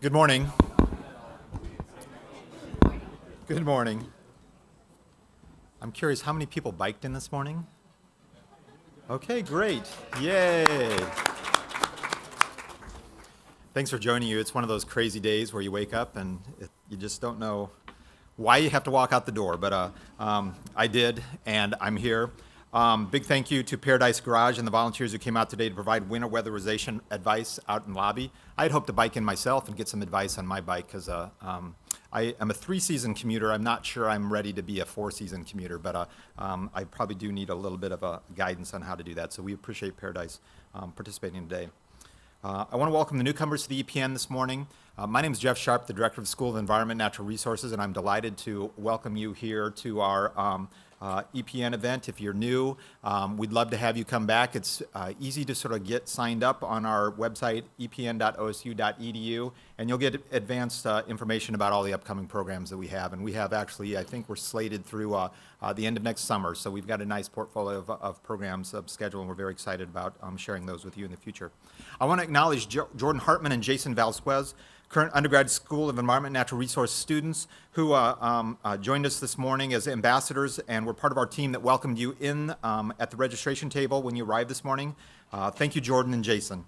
Good morning. Good morning. I'm curious, how many people biked in this morning? Okay, great. Yay. Thanks for joining you. It's one of those crazy days where you wake up and you just don't know why you have to walk out the door, but I did, and I'm here. Big thank you to Paradise Garage and the volunteers who came out today to provide winter weatherization advice out in the lobby. I had hoped to bike in myself and get some advice on my bike because I am a 3-season commuter. I'm not sure I'm ready to be a 4-season commuter, but I probably do need a little bit of a guidance on how to do that. So we appreciate Paradise participating today. I want to welcome the newcomers to the EPN this morning. My name is Jeff Sharp, the Director of the School of Environment and Natural Resources, and I'm delighted to welcome you here to our EPN event. If you're new, we'd love to have you come back. It's easy to sort of get signed up on our website, epn.osu.edu, and you'll get advanced information about all the upcoming programs that we have. And we have actually, I think we're slated through the end of next summer, so we've got a nice portfolio of programs scheduled, and we're very excited about sharing those with you in the future. I want to acknowledge Jordan Hartman and Jason Valsquez, current undergraduate School of Environment and Natural Resource students who joined us this morning as ambassadors and were part of our team that welcomed you in at the registration table when you arrived this morning. Thank you, Jordan and Jason.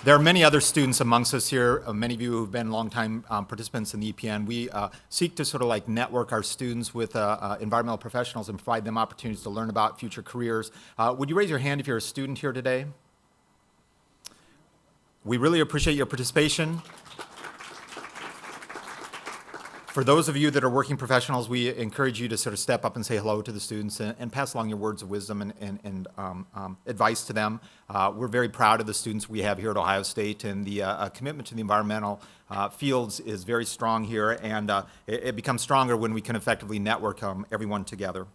There are many other students amongst us here, many of you who've been longtime participants in the EPN. We seek to sort of like network our students with environmental professionals and provide them opportunities to learn about future careers. Would you raise your hand if you're a student here today? We really appreciate your participation. For those of you that are working professionals, we encourage you to sort of step up and say hello to the students and pass along your words of wisdom and advice to them. We're very proud of the students we have here at Ohio State, and the commitment to the environmental fields is very strong here, and it becomes stronger when we can effectively network everyone together.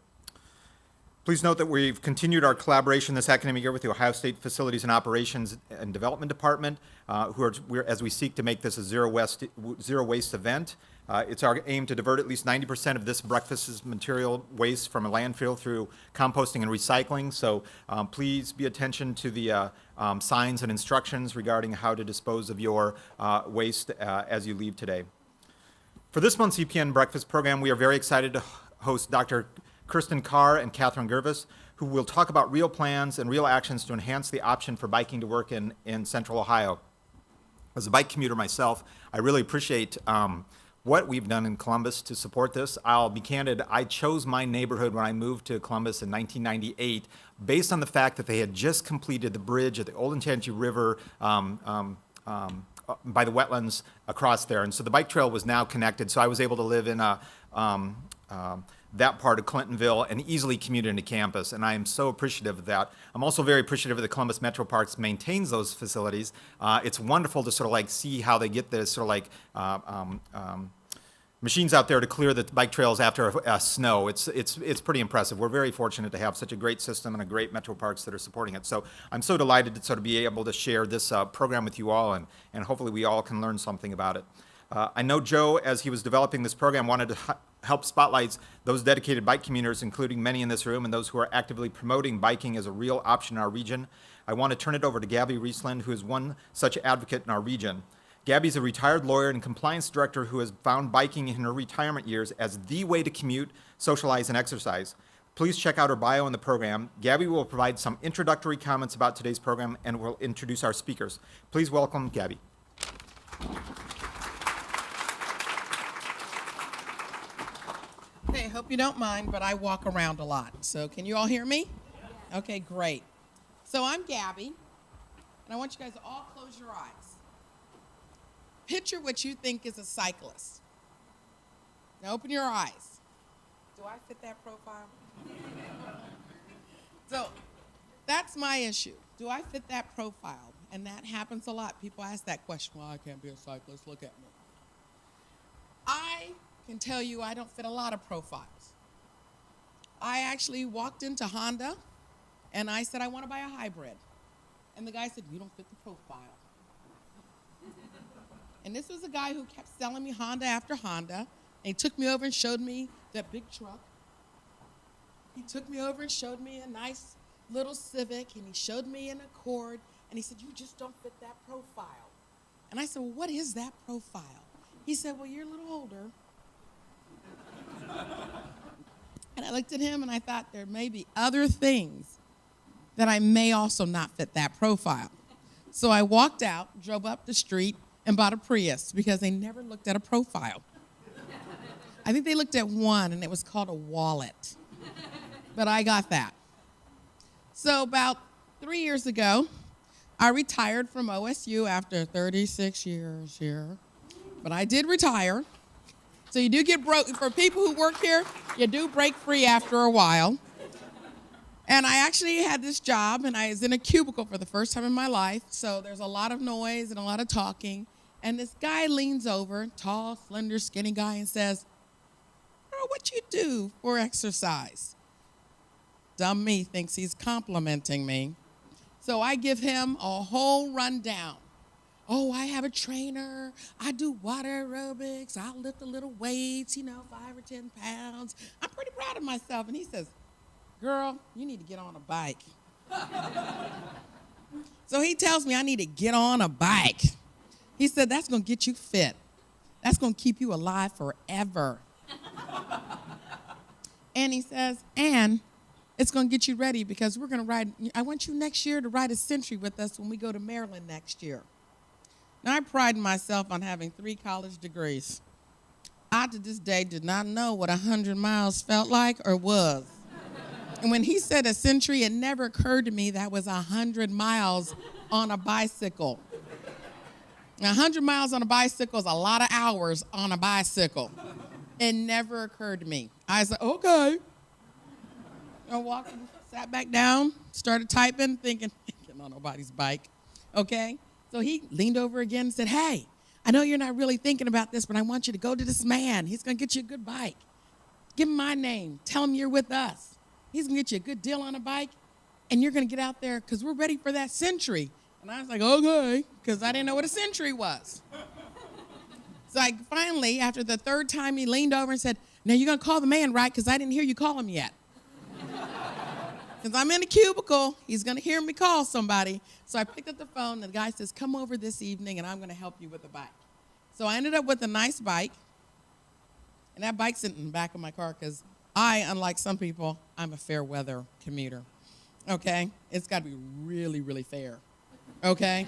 Please note that we've continued our collaboration this academic year with the Ohio State Facilities and Operations and Development Department, as we seek to make this a zero waste event. It's our aim to divert at least 90% of this breakfast's material waste from a landfill through composting and recycling. So please be attention to the signs and instructions regarding how to dispose of your waste as you leave today. For this month's EPN breakfast program, we are very excited to host Dr. Kerstin Carr and Girves, who will talk about real plans and real actions to enhance the option for biking to work in Central Ohio. As a bike commuter myself, I really appreciate what we've done in Columbus to support this. I'll be candid, I chose my neighborhood when I moved to Columbus in 1998 based on the fact that they had just completed the bridge at the Olentangy River by the wetlands across there. And so the bike trail was now connected, so I was able to live in that part of Clintonville and easily commute into campus, and I am so appreciative of that. I'm also very appreciative of the Columbus Metro Parks maintains those facilities. It's wonderful to sort of like see how they get this sort of like machines out there to clear the bike trails after snow. It's pretty impressive. We're very fortunate to have such a great system and a great Metro Parks that are supporting it. So I'm so delighted to sort of be able to share this program with you all, and hopefully we all can learn something about it. I know Joe, as he was developing this program, wanted to help spotlight those dedicated bike commuters, including many in this room, and those who are actively promoting biking as a real option in our region. I want to turn it over to Gabby Reissland, who is one such advocate in our region. Gabby's a retired lawyer and compliance director who has found biking in her retirement years as the way to commute, socialize, and exercise. Please check out her bio in the program. Gabby will provide some introductory comments about today's program and will introduce our speakers. Please welcome Gabby. Okay, hope you don't mind, but I walk around a lot. So can you all hear me? Okay, great. So I'm Gabby, and I want you guys to all close your eyes. Picture what you think is a cyclist. Now open your eyes. Do I fit that profile? So that's my issue. Do I fit that profile? And that happens a lot. People ask that question, well, I can't be a cyclist, look at me. I can tell you I don't fit a lot of profiles. I actually walked into Honda and I said I want to buy a hybrid. And the guy said, you don't fit the profile. And this was a guy who kept selling me Honda after Honda. And he took me over and showed me that big truck. He took me over and showed me a nice little Civic, and he showed me an Accord. And he said, you just don't fit that profile. And I said, well, what is that profile? He said, well, you're a little older. And I looked at him and I thought there may be other things that I may also not fit that profile. So I walked out, drove up the street, and bought a Prius because they never looked at a profile. I think they looked at one, and it was called a wallet. But I got that. So about 3 years ago, I retired from OSU after 36 years here. But I did retire. So you do get broke. For people who work here, you do break free after a while. And I actually had this job, and I was in a cubicle for the first time in my life. So there's a lot of noise and a lot of talking. And this guy leans over, tall, slender, skinny guy, and says, "Girl, what you do for exercise?" Dumb me thinks he's complimenting me. So I give him a whole rundown. Oh, I have a trainer. I do water aerobics. I lift a little weights, 5 or 10 pounds. I'm pretty proud of myself. And he says, "Girl, you need to get on a bike." So he tells me I need to get on a bike. He said, that's going to get you fit. That's going to keep you alive forever. And he says, and it's going to get you ready because we're going to ride. I want you next year to ride a century with us when we go to Maryland next year. Now, I pride myself on having 3 college degrees. I, to this day, did not know what 100 miles felt like or was. And when he said a century, it never occurred to me that was 100 miles on a bicycle. Now, 100 miles on a bicycle is a lot of hours on a bicycle. It never occurred to me. I said, okay. I walked, sat back down, started typing, thinking, getting on nobody's bike, okay? So he leaned over again and said, hey, I know you're not really thinking about this, but I want you to go to this man. He's going to get you a good bike. Give him my name. Tell him you're with us. He's going to get you a good deal on a bike, and you're going to get out there because we're ready for that century. And I was like, okay, because I didn't know what a century was. So I finally, after the 3rd time, he leaned over and said, now you're going to call the man, right? Because I didn't hear you call him yet. Because I'm in a cubicle. He's going to hear me call somebody. So I picked up the phone, and the guy says, come over this evening, and I'm going to help you with the bike. So I ended up with a nice bike. And that bike's in the back of my car because I, unlike some people, I'm a fair weather commuter. Okay? It's got to be really, really fair. Okay?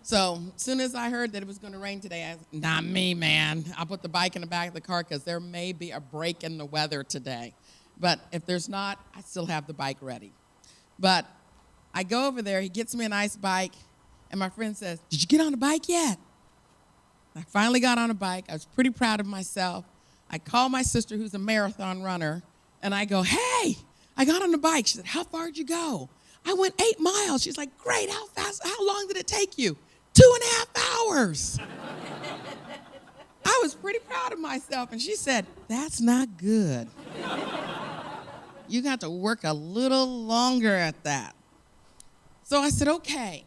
So as soon as I heard that it was going to rain today, I said, not me, man. I'll put the bike in the back of the car because there may be a break in the weather today. But if there's not, I still have the bike ready. But I go over there. He gets me a nice bike. And my friend says, did you get on the bike yet? I finally got on a bike. I was pretty proud of myself. I called my sister, who's a marathon runner, and I go, hey, I got on the bike. She said, how far did you go? I went 8 miles. She's like, great, how fast, how long did it take you? 2.5 hours. I was pretty proud of myself, and she said, that's not good. You got to work a little longer at that. So I said, okay.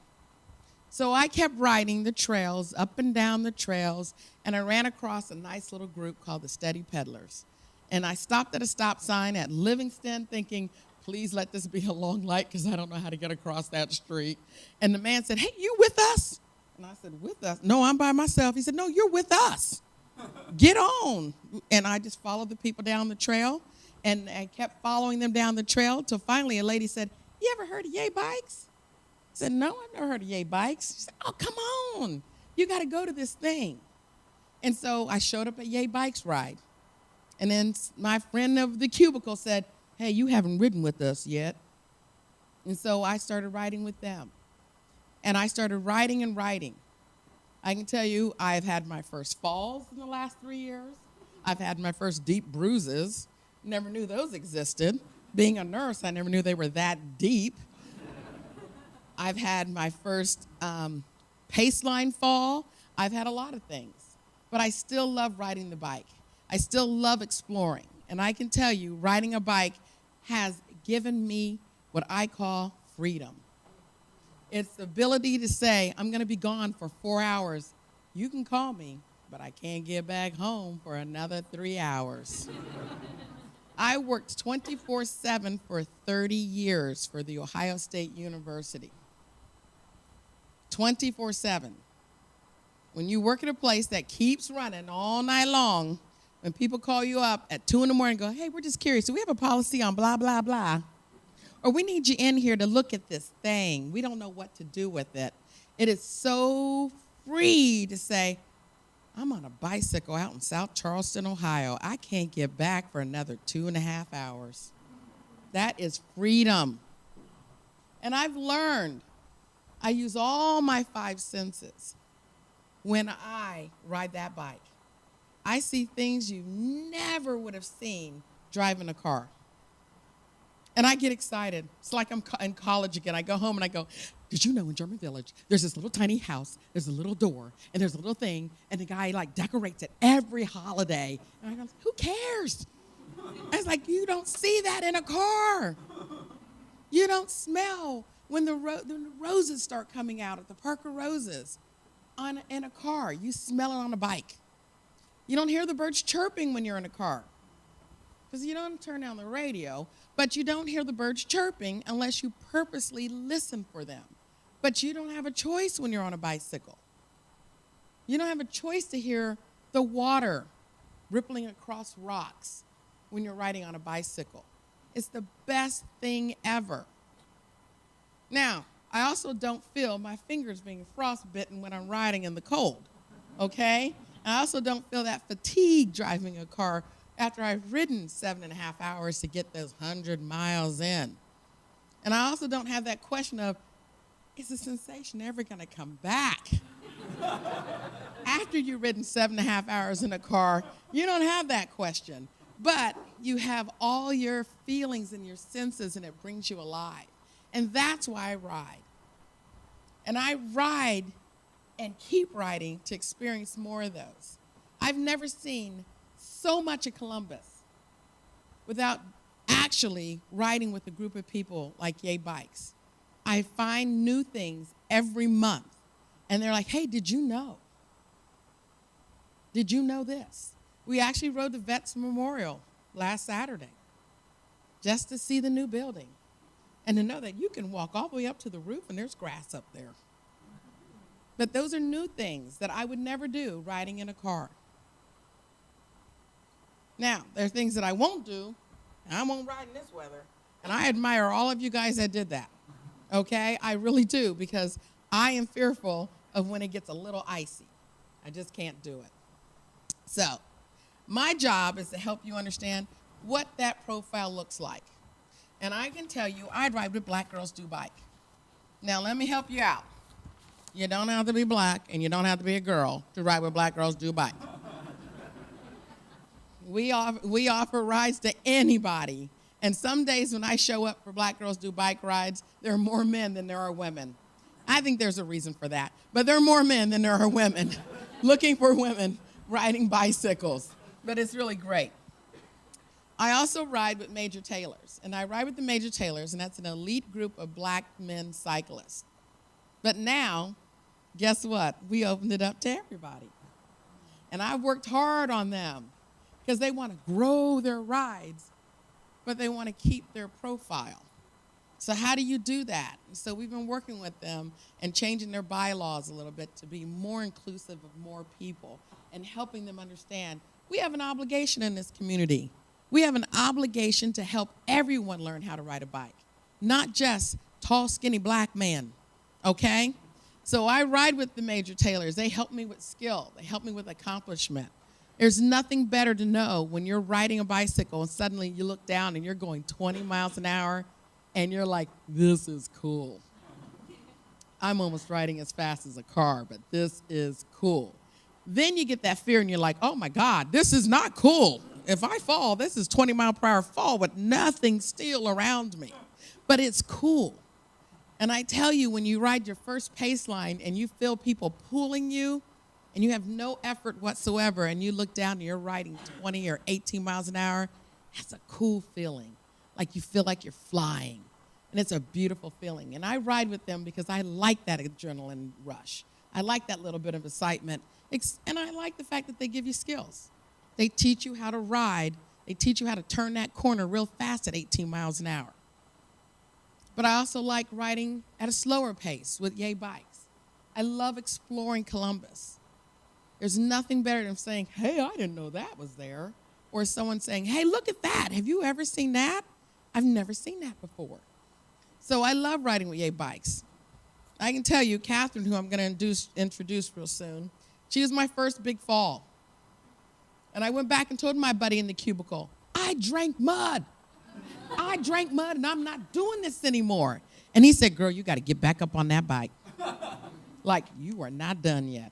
So I kept riding the trails, up and down the trails, and I ran across a nice little group called the Steady Peddlers. And I stopped at a stop sign at Livingston thinking, please let this be a long light because I don't know how to get across that street. And the man said, hey, you with us? And I said, with us? No, I'm by myself. He said, no, you're with us. Get on. And I just followed the people down the trail, and I kept following them down the trail till finally a lady said, you ever heard of Yay Bikes? I said, no, I've never heard of Yay Bikes. She said, oh, come on. You got to go to this thing. And so I showed up at Yay Bikes ride. And then my friend of the cubicle said, hey, you haven't ridden with us yet. And so I started riding with them. And I started riding and riding. I can tell you I've had my first falls in the last 3 years. I've had my first deep bruises. Never knew those existed. Being a nurse, I never knew they were that deep. I've had my first paceline fall. I've had a lot of things. But I still love riding the bike. I still love exploring. And I can tell you, riding a bike has given me what I call freedom. It's the ability to say, I'm going to be gone for 4 hours. You can call me, but I can't get back home for another 3 hours. I worked 24/7 for 30 years for the Ohio State University. 24/7. When you work at a place that keeps running all night long, when people call you up at 2 in the morning and go, hey, we're just curious, do we have a policy on blah, blah, blah? Or we need you in here to look at this thing. We don't know what to do with it. It is so free to say, I'm on a bicycle out in South Charleston, Ohio. I can't get back for another 2.5 hours. That is freedom. And I've learned I use all my 5 senses when I ride that bike. I see things you never would have seen driving a car. And I get excited. It's like I'm in college again. I go home and I go, did you know in German Village, there's this little tiny house, there's a little door, and there's a little thing, and the guy like decorates it every holiday. And I go, who cares? I was like, you don't see that in a car. You don't smell when the roses start coming out at the Parker Roses in a car. You smell it on a bike. You don't hear the birds chirping when you're in a car because you don't turn down the radio, but you don't hear the birds chirping unless you purposely listen for them. But you don't have a choice when you're on a bicycle. You don't have a choice to hear the water rippling across rocks when you're riding on a bicycle. It's the best thing ever. Now, I also don't feel my fingers being frostbitten when I'm riding in the cold, okay? I also don't feel that fatigue driving a car after I've ridden 7.5 hours to get those 100 miles in. And I also don't have that question of, is the sensation ever going to come back? After you've ridden 7.5 hours in a car, you don't have that question. But you have all your feelings and your senses, and it brings you alive. And that's why I ride. And I ride and keep riding to experience more of those. I've never seen so much of Columbus without actually riding with a group of people like Yay Bikes. I find new things every month. And they're like, hey, did you know? Did you know this? We actually rode the Vets Memorial last Saturday just to see the new building and to know that you can walk all the way up to the roof and there's grass up there. But those are new things that I would never do riding in a car. Now, there are things that I won't do, and I won't ride in this weather, and I admire all of you guys that did that, okay? I really do, because I am fearful of when it gets a little icy. I just can't do it. So, my job is to help you understand what that profile looks like. And I can tell you, I'd ride with Black Girls Do Bike. Now, let me help you out. You don't have to be black, and you don't have to be a girl to ride with Black Girls Do Bike. We offer rides to anybody. And some days when I show up for Black Girls Do Bike rides, there are more men than there are women. I think there's a reason for that. But there are more men than there are women looking for women riding bicycles. But it's really great. I also ride with Major Taylors. And I ride with the Major Taylors, and that's an elite group of black men cyclists. But now, guess what? We opened it up to everybody. And I've worked hard on them because they want to grow their rides, but they want to keep their profile. So how do you do that? And so we've been working with them and changing their bylaws a little bit to be more inclusive of more people and helping them understand we have an obligation in this community. We have an obligation to help everyone learn how to ride a bike, not just tall, skinny black men, okay? So I ride with the Major Taylors. They help me with skill. They help me with accomplishment. There's nothing better to know when you're riding a bicycle and suddenly you look down and you're going 20 miles an hour and you're like, this is cool. I'm almost riding as fast as a car, but this is cool. Then you get that fear and you're like, oh my God, this is not cool. If I fall, this is 20 mile per hour fall with nothing still around me. But it's cool. And I tell you, when you ride your first pace line and you feel people pulling you and you have no effort whatsoever and you look down and you're riding 20 or 18 miles an hour, that's a cool feeling. Like you feel like you're flying. And it's a beautiful feeling. And I ride with them because I like that adrenaline rush. I like that little bit of excitement. And I like the fact that they give you skills. They teach you how to ride. They teach you how to turn that corner real fast at 18 miles an hour. But I also like riding at a slower pace with Yay Bikes I love exploring Columbus. There's nothing better than saying, hey, I didn't know that was there. Or someone saying, hey, look at that. Have you ever seen that? I've never seen that before. So I love riding with Yay Bikes. I can tell you, Catherine, who I'm going to introduce real soon, she was my first big fall. And I went back and told my buddy in the cubicle, I drank mud. I drank mud, and I'm not doing this anymore. And he said, girl, you got to get back up on that bike. Like, you are not done yet.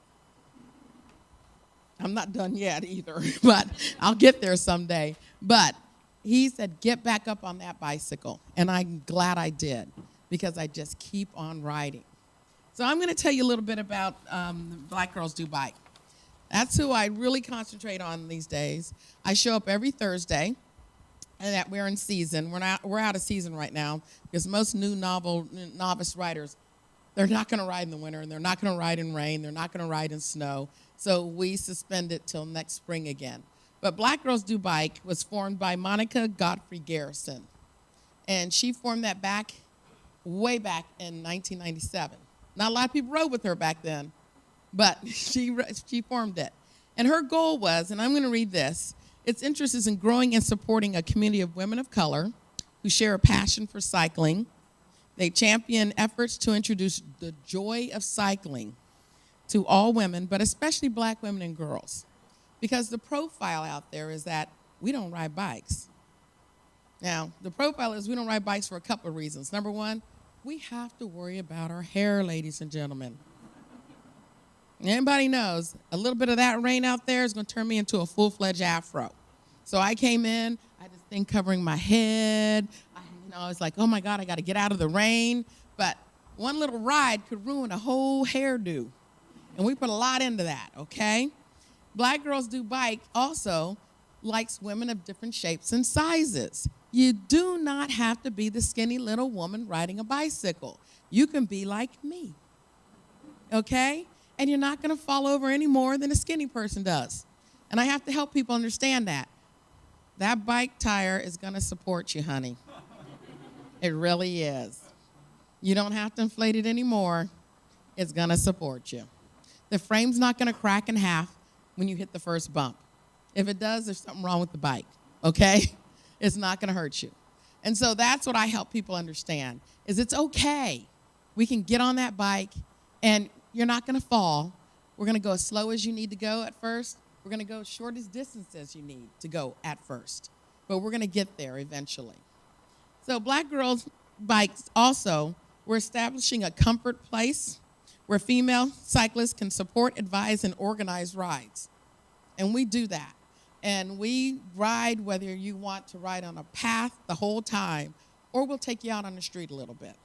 I'm not done yet either, but I'll get there someday. But he said, get back up on that bicycle. And I'm glad I did, because I just keep on riding. So I'm going to tell you a little bit about Black Girls Do Bike. That's who I really concentrate on these days. I show up every Thursday, and that we're in season. We're out of season right now, because most new novice riders, they're not going to ride in the winter, and they're not going to ride in rain. They're not going to ride in snow. So we suspend it till next spring again. But Black Girls Do Bike was formed by Monica Godfrey Garrison. And she formed that way back in 1997. Not a lot of people rode with her back then, but she formed it. And her goal was, and I'm going to read this, its interest is in growing and supporting a community of women of color who share a passion for cycling. They champion efforts to introduce the joy of cycling to all women, but especially black women and girls. Because the profile out there is that we don't ride bikes. Now, the profile is we don't ride bikes for a couple of reasons. Number one, we have to worry about our hair, ladies and gentlemen. Anybody knows a little bit of that rain out there is going to turn me into a full-fledged afro. So I came in, I had this thing covering my head. I was like, oh my God, I got to get out of the rain. But one little ride could ruin a whole hairdo. And we put a lot into that, okay? Black Girls Do Bike also likes women of different shapes and sizes. You do not have to be the skinny little woman riding a bicycle. You can be like me, okay? And you're not going to fall over any more than a skinny person does. And I have to help people understand that. That bike tire is going to support you, honey. It really is. You don't have to inflate it anymore. It's going to support you. The frame's not going to crack in half when you hit the first bump. If it does, there's something wrong with the bike, okay? It's not going to hurt you. And so that's what I help people understand, is it's okay. We can get on that bike, and you're not going to fall. We're going to go as slow as you need to go at first. We're going to go as short as distances you need to go at first. But we're going to get there eventually. So Black Girls Bikes also, we're establishing a comfort place where female cyclists can support, advise, and organize rides. And we do that. And we ride whether you want to ride on a path the whole time, or we'll take you out on the street a little bit.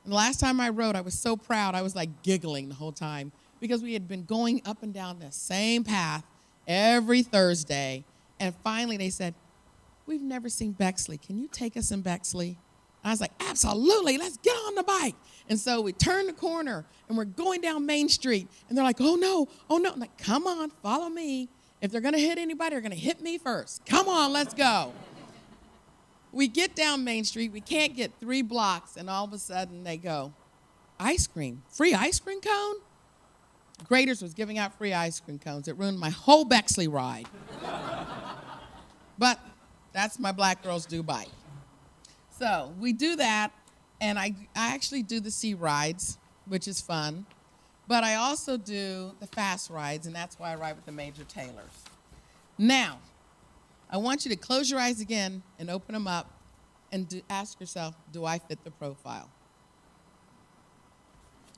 And the last time I rode, I was so proud. I was like giggling the whole time, because we had been going up and down the same path every Thursday. And finally they said, we've never seen Bexley. Can you take us in Bexley? I was like, absolutely, let's get on the bike. And so we turned the corner, and we're going down Main Street. And they're like, oh, no. I'm like, come on, follow me. If they're going to hit anybody, they're going to hit me first. Come on, let's go. We get down Main Street. We can't get 3 blocks, and all of a sudden they go, ice cream, free ice cream cone? Graders was giving out free ice cream cones. It ruined my whole Bexley ride. But that's my Black Girls Do Bike. So we do that, and I actually do the sea rides, which is fun. But I also do the fast rides, and that's why I ride with the Major Taylors. Now, I want you to close your eyes again and open them up and ask yourself, do I fit the profile?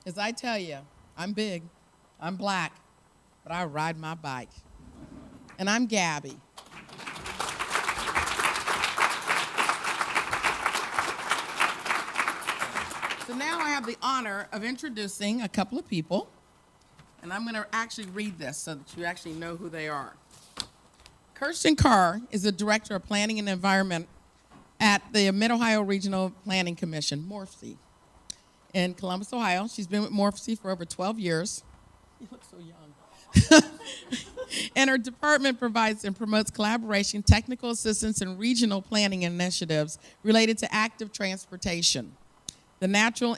As I tell you, I'm big, I'm black, but I ride my bike. And I'm Gabby. So now I have the honor of introducing a couple of people, and I'm going to actually read this so that you actually know who they are. Kerstin Carr is the Director of Planning and Environment at the Mid-Ohio Regional Planning Commission, MORPC, in Columbus, Ohio. She's been with MORPC for over 12 years. You look so young. And her department provides and promotes collaboration, technical assistance, and regional planning initiatives related to active transportation. the natural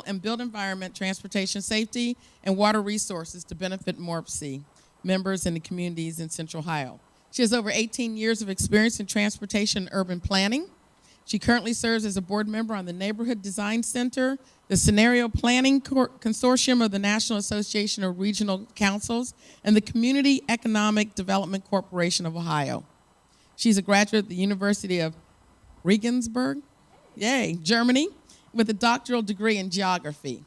and built environment, transportation safety, and water resources to benefit MORPC members and the communities in Central Ohio. She has over 18 years of experience in transportation and urban planning. She currently serves as a board member on the Neighborhood Design Center, the Scenario Planning Consortium of the National Association of Regional Councils, and the Community Economic Development Corporation of Ohio. She's a graduate of the University of Regensburg, Germany, with a doctoral degree in geography.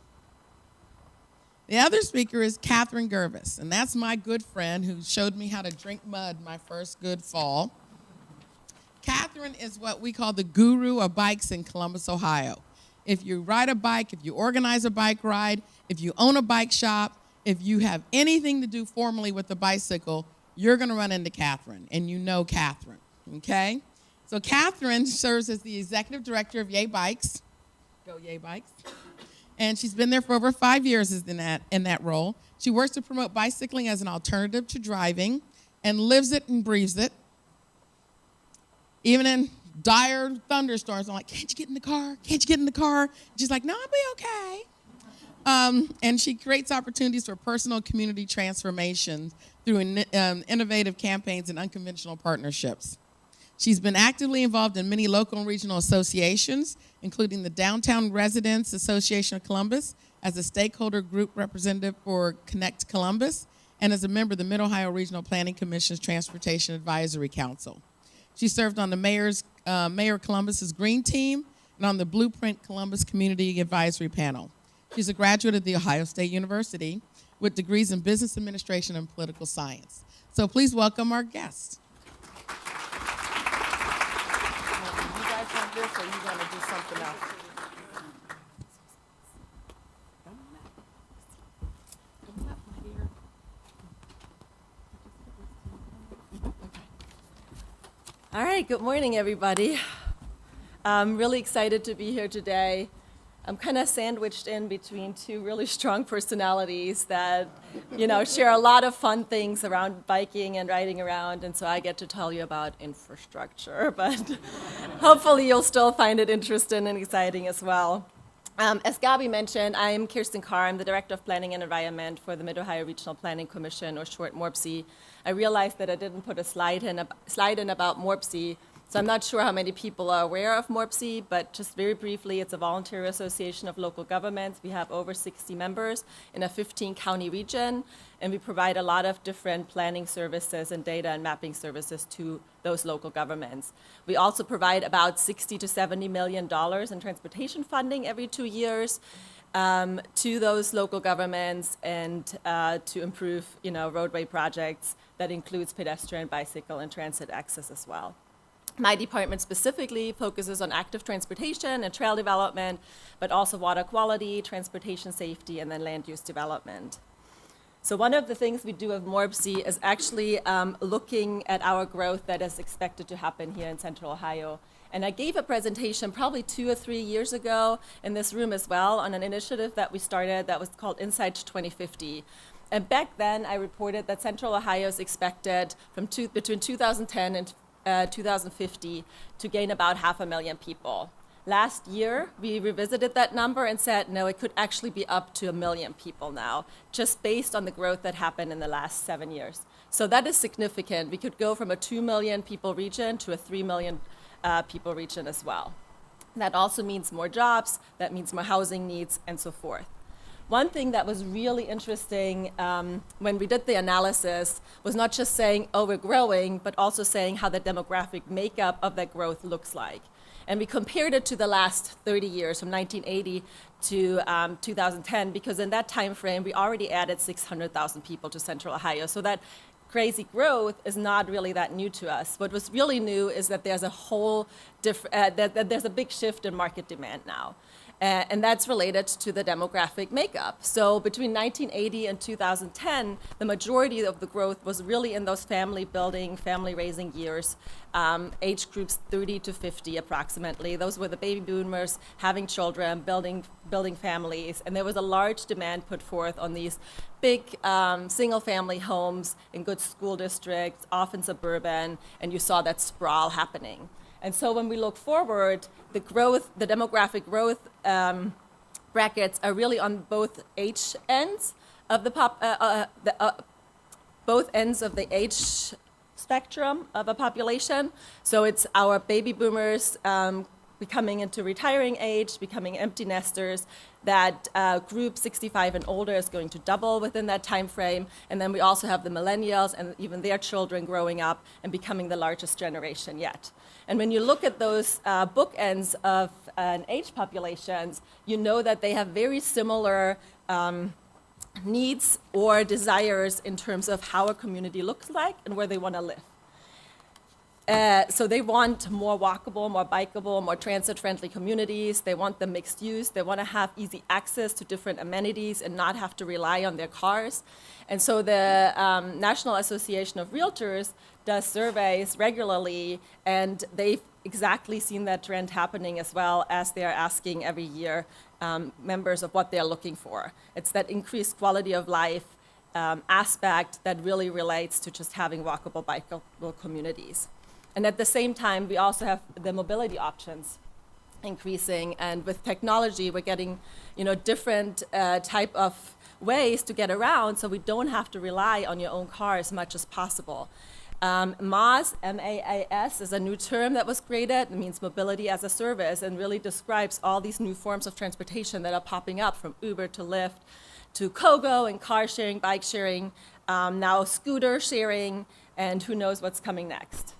The other speaker is Girves, and that's my good friend who showed me how to drink mud my first good fall. Catherine is what we call the guru of bikes in Columbus, Ohio. If you ride a bike, if you organize a bike ride, if you own a bike shop, if you have anything to do formally with a bicycle, you're going to run into Catherine, and you know Catherine, okay? So Catherine serves as the executive director of Yay Bikes. Go Yay Bikes. And she's been there for over 5 years in that role. She works to promote bicycling as an alternative to driving and lives it and breathes it. Even in dire thunderstorms, I'm like, can't you get in the car? Can't you get in the car? She's like, no, I'll be okay. And she creates opportunities for personal community transformation through innovative campaigns and unconventional partnerships. She's been actively involved in many local and regional associations, including the Downtown Residents Association of Columbus as a stakeholder group representative for Connect Columbus, and as a member of the Mid-Ohio Regional Planning Commission's Transportation Advisory Council. She served on the Mayor Columbus's Green Team and on the Blueprint Columbus Community Advisory Panel. She's a graduate of The Ohio State University with degrees in Business Administration and Political Science. So please welcome our guest. You guys want this, or you going to do something else? All right, good morning, everybody. I'm really excited to be here today. I'm kind of sandwiched in between two really strong personalities that, share a lot of fun things around biking and riding around, and so I get to tell you about infrastructure, but hopefully you'll still find it interesting and exciting as well. As Gabby mentioned, I'm Kerstin Carr. I'm the Director of Planning and Environment for the Mid-Ohio Regional Planning Commission, or short MORPC. I realized that I didn't put a slide in about MORPC, so I'm not sure how many people are aware of MORPC, but just very briefly, it's a voluntary association of local governments. We have over 60 members in a 15-county region, and we provide a lot of different planning services and data and mapping services to those local governments. We also provide about $60 to $70 million in transportation funding every 2 years to those local governments and to improve, roadway projects that includes pedestrian, bicycle, and transit access as well. My department specifically focuses on active transportation and trail development, but also water quality, transportation safety, and then land use development. So one of the things we do at MORPC is actually looking at our growth that is expected to happen here in Central Ohio. And I gave a presentation probably 2 or 3 years ago in this room as well on an initiative that we started that was called Insight 2050. And back then, I reported that Central Ohio is expected between 2010 and 2050 to gain about 500,000 people. Last year, we revisited that number and said, no, it could actually be up to 1 million people now, just based on the growth that happened in the last 7 years. So that is significant. We could go from a 2 million people region to a 3 million people region as well. That also means more jobs, that means more housing needs, and so forth. One thing that was really interesting when we did the analysis was not just saying, oh, we're growing, but also saying how the demographic makeup of that growth looks like. And we compared it to the last 30 years, from 1980 to 2010, because in that time frame, we already added 600,000 people to Central Ohio. So that crazy growth is not really that new to us. What was really new is that there's a whole that there's a big shift in market demand now. And that's related to the demographic makeup. So between 1980 and 2010, the majority of the growth was really in those family building, family raising years, age groups 30 to 50 approximately. Those were the baby boomers having children, building families, and there was a large demand put forth on these big single family homes in good school districts, often suburban, and you saw that sprawl happening. And so when we look forward, the demographic growth brackets are really on both age ends of both ends of the age spectrum of a population. So it's our baby boomers becoming into retiring age, becoming empty nesters. That group 65 and older is going to double within that time frame. And then we also have the millennials and even their children growing up and becoming the largest generation yet. And when you look at those bookends of an age populations, you know that they have very similar needs or desires in terms of how a community looks like and where they want to live. So they want more walkable, more bikeable, more transit-friendly communities. They want the mixed use. They want to have easy access to different amenities and not have to rely on their cars. And so the National Association of Realtors does surveys regularly, and they've exactly seen that trend happening as well as they're asking every year members of what they're looking for. It's that increased quality of life aspect that really relates to just having walkable, bikeable communities. And at the same time, we also have the mobility options increasing, and with technology, we're getting, different type of ways to get around, so we don't have to rely on your own car as much as possible. MAAS, M-A-A-S, is a new term that was created. It means mobility as a service, and really describes all these new forms of transportation that are popping up, from Uber to Lyft to Kogo and car sharing, bike sharing, now scooter sharing, and who knows what's coming next.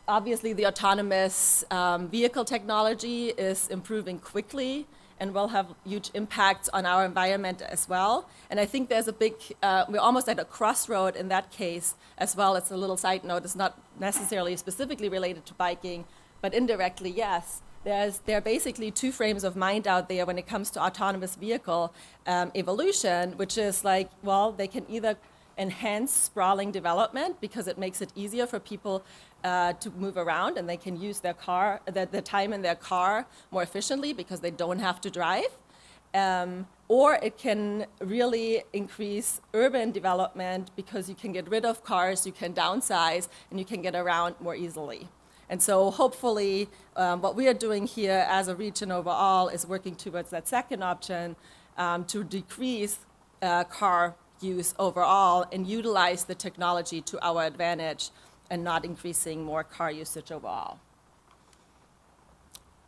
Obviously, the autonomous vehicle technology is improving quickly and will have huge impacts on our environment as well. And I think there's we're almost at a crossroad in that case as well. It's a little side note. It's not necessarily specifically related to biking, but indirectly, yes. There are basically two frames of mind out there when it comes to autonomous vehicle evolution, which is like, well, they can either enhance sprawling development because it makes it easier for people to move around, and they can use their car, the time in their car more efficiently because they don't have to drive. Or it can really increase urban development because you can get rid of cars, you can downsize, and you can get around more easily. And so hopefully what we are doing here as a region overall is working towards that second option to decrease car use overall and utilize the technology to our advantage and not increasing more car usage overall.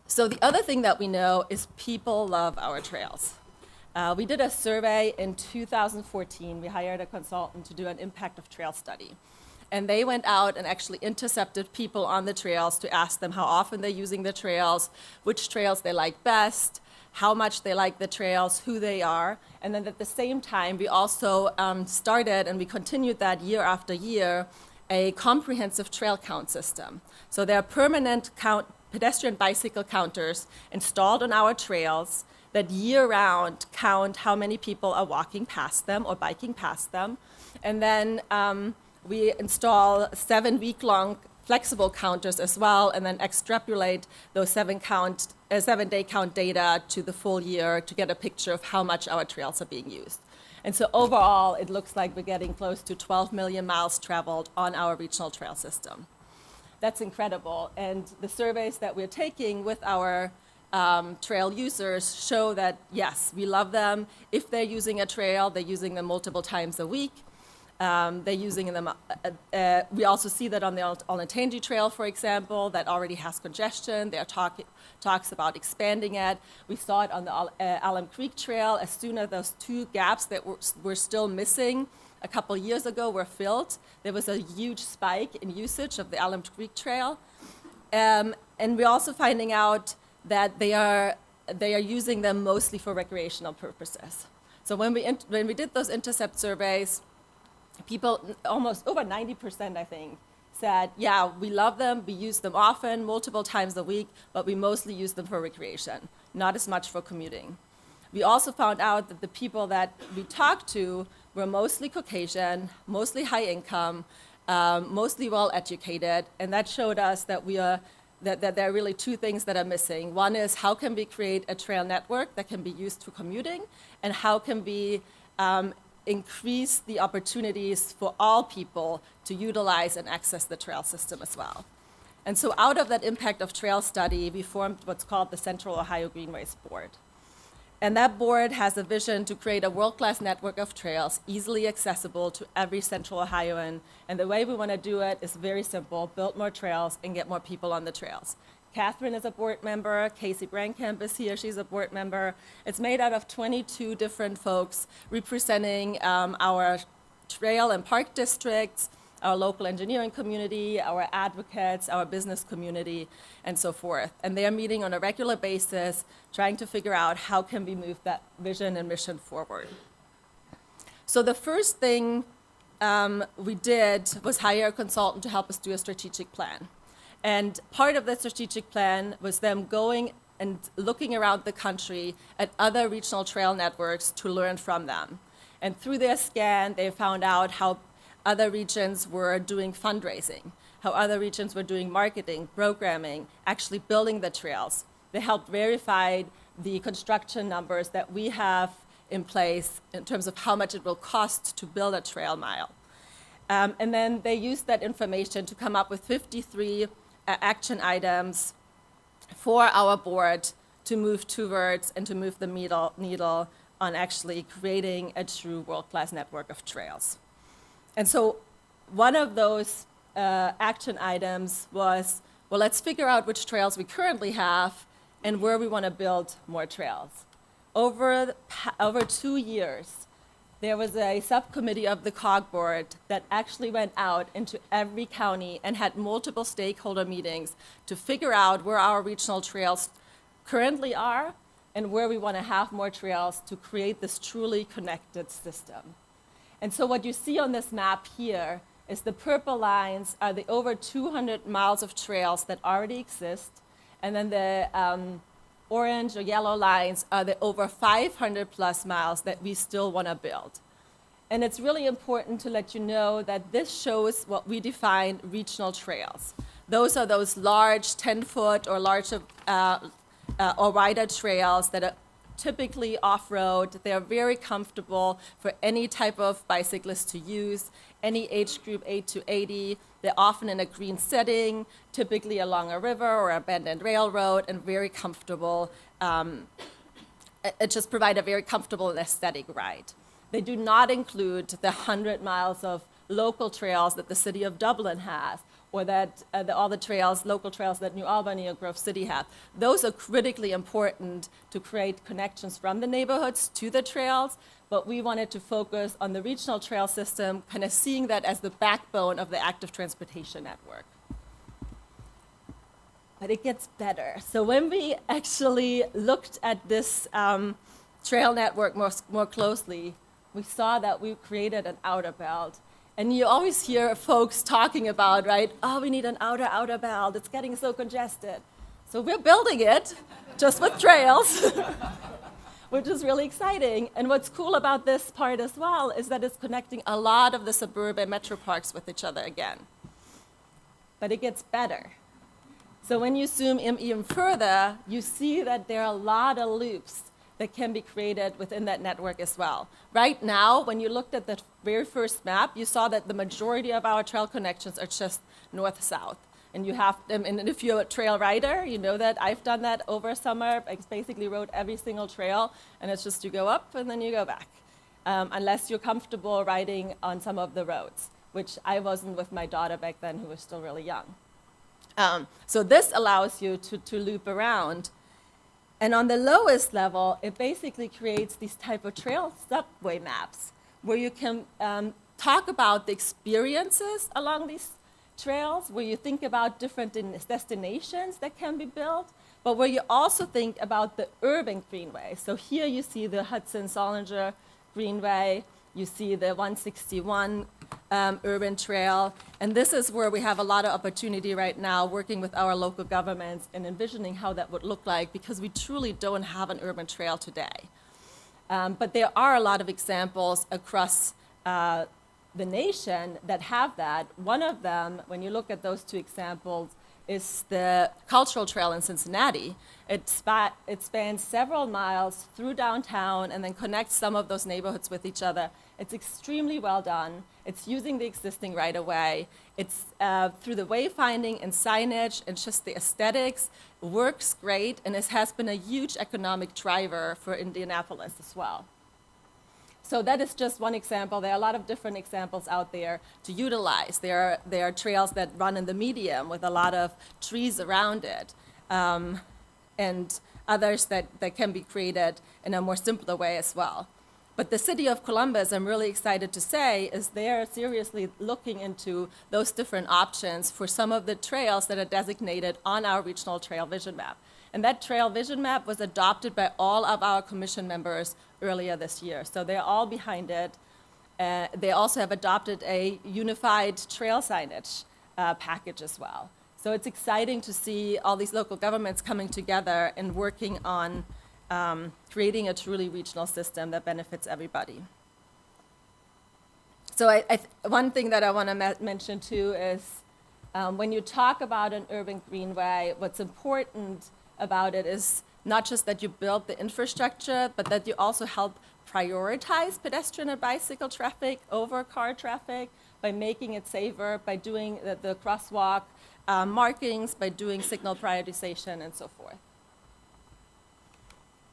So the other thing that we know is people love our trails. We did a survey in 2014. We hired a consultant to do an impact of trail study. And they went out and actually intercepted people on the trails to ask them how often they're using the trails, which trails they like best, how much they like the trails, who they are. And then at the same time, we also started, and we continued that year after year, a comprehensive trail count system. So there are permanent pedestrian bicycle counters installed on our trails that year-round count how many people are walking past them or biking past them. And then we install 7-week-long flexible counters as well, and then extrapolate those 7-day count data to the full year to get a picture of how much our trails are being used. And so overall, it looks like we're getting close to 12 million miles traveled on our regional trail system. That's incredible. And the surveys that we're taking with our trail users show that, yes, we love them. If they're using a trail, they're using them multiple times a week. They're using them. We also see that on the Olentangy Trail, for example, that already has congestion. There are talks about expanding it. We saw it on the Alum Creek Trail. As soon as those two gaps that were still missing a couple years ago were filled, there was a huge spike in usage of the Alum Creek Trail. And we're also finding out that they are using them mostly for recreational purposes. So when we did those intercept surveys, people, almost over 90%, I think, said, yeah, we love them, we use them often, multiple times a week, but we mostly use them for recreation, not as much for commuting. We also found out that the people that we talked to were mostly Caucasian, mostly high income, mostly well educated, and that showed us that that there are really two things that are missing. One is, how can we create a trail network that can be used for commuting, and how can we increase the opportunities for all people to utilize and access the trail system as well. And so out of that impact of trail study, we formed what's called the Central Ohio Greenways Board. And that board has a vision to create a world-class network of trails easily accessible to every Central Ohioan. And the way we want to do it is very simple: build more trails and get more people on the trails. Catherine is a board member. Casey Brankamp is here. She's a board member. It's made out of 22 different folks representing our trail and park districts, our local engineering community, our advocates, our business community, and so forth. And they are meeting on a regular basis, trying to figure out how can we move that vision and mission forward. So the first thing we did was hire a consultant to help us do a strategic plan. And part of the strategic plan was them going and looking around the country at other regional trail networks to learn from them. And through their scan, they found out how other regions were doing fundraising, how other regions were doing marketing, programming, actually building the trails. They helped verify the construction numbers that we have in place in terms of how much it will cost to build a trail mile. And then they used that information to come up with 53 action items for our board to move towards and to move the needle on actually creating a true world-class network of trails. And so one of those action items was, well, let's figure out which trails we currently have and where we want to build more trails. Over 2 years, there was a subcommittee of the COG board that actually went out into every county and had multiple stakeholder meetings to figure out where our regional trails currently are and where we want to have more trails to create this truly connected system. And so what you see on this map here is the purple lines are the over 200 miles of trails that already exist, and then the orange or yellow lines are the over 500 plus miles that we still want to build. And it's really important to let you know that this shows what we define regional trails. Those are those large 10-foot or larger or wider trails that are typically off-road. They are very comfortable for any type of bicyclist to use, any age group 8 to 80. They're often in a green setting, typically along a river or abandoned railroad, and very comfortable. It just provide a very comfortable and aesthetic ride. They do not include the 100 miles of local trails that the city of Dublin has, or that all the trails, local trails that New Albany or Grove City have. Those are critically important to create connections from the neighborhoods to the trails, but we wanted to focus on the regional trail system, kind of seeing that as the backbone of the active transportation network. But it gets better. So when we actually looked at this trail network more closely, we saw that we created an outer belt. And you always hear folks talking about, right, oh, we need an outer belt. It's getting so congested. So we're building it, just with trails, which is really exciting. And what's cool about this part as well is that it's connecting a lot of the suburban metro parks with each other again. But it gets better. So when you zoom in even further, you see that there are a lot of loops that can be created within that network as well. Right now, when you looked at the very first map, you saw that the majority of our trail connections are just north-south. And you have them, and if you're a trail rider, you know that I've done that over summer. I basically rode every single trail, and it's just you go up and then you go back, unless you're comfortable riding on some of the roads, which I wasn't with my daughter back then, who was still really young. So this allows you to loop around. And on the lowest level, it basically creates these type of trail subway maps where you can talk about the experiences along these trails, where you think about different destinations that can be built, but where you also think about the urban greenway. So here you see the Hudson-Solinger Greenway, you see the 161 urban trail, and this is where we have a lot of opportunity right now working with our local governments and envisioning how that would look like, because we truly don't have an urban trail today. But there are a lot of examples across the nation that have that. One of them, when you look at those two examples, is the Cultural Trail in Cincinnati. It spans several miles through downtown and then connects some of those neighborhoods with each other. It's extremely well done. It's using the existing right-of-way. It's through the wayfinding and signage and just the aesthetics, works great, and it has been a huge economic driver for Indianapolis as well. So that is just one example. There are a lot of different examples out there to utilize. There are trails that run in the medium with a lot of trees around it, and others that can be created in a more simpler way as well. But the city of Columbus, I'm really excited to say, is they're seriously looking into those different options for some of the trails that are designated on our regional trail vision map. And that trail vision map was adopted by all of our commission members earlier this year. So they're all behind it. They also have adopted a unified trail signage package as well. So it's exciting to see all these local governments coming together and working on creating a truly regional system that benefits everybody. So one thing that I want to mention too is when you talk about an urban greenway, what's important about it is not just that you build the infrastructure, but that you also help prioritize pedestrian and bicycle traffic over car traffic by making it safer, by doing the crosswalk markings, by doing signal prioritization and so forth.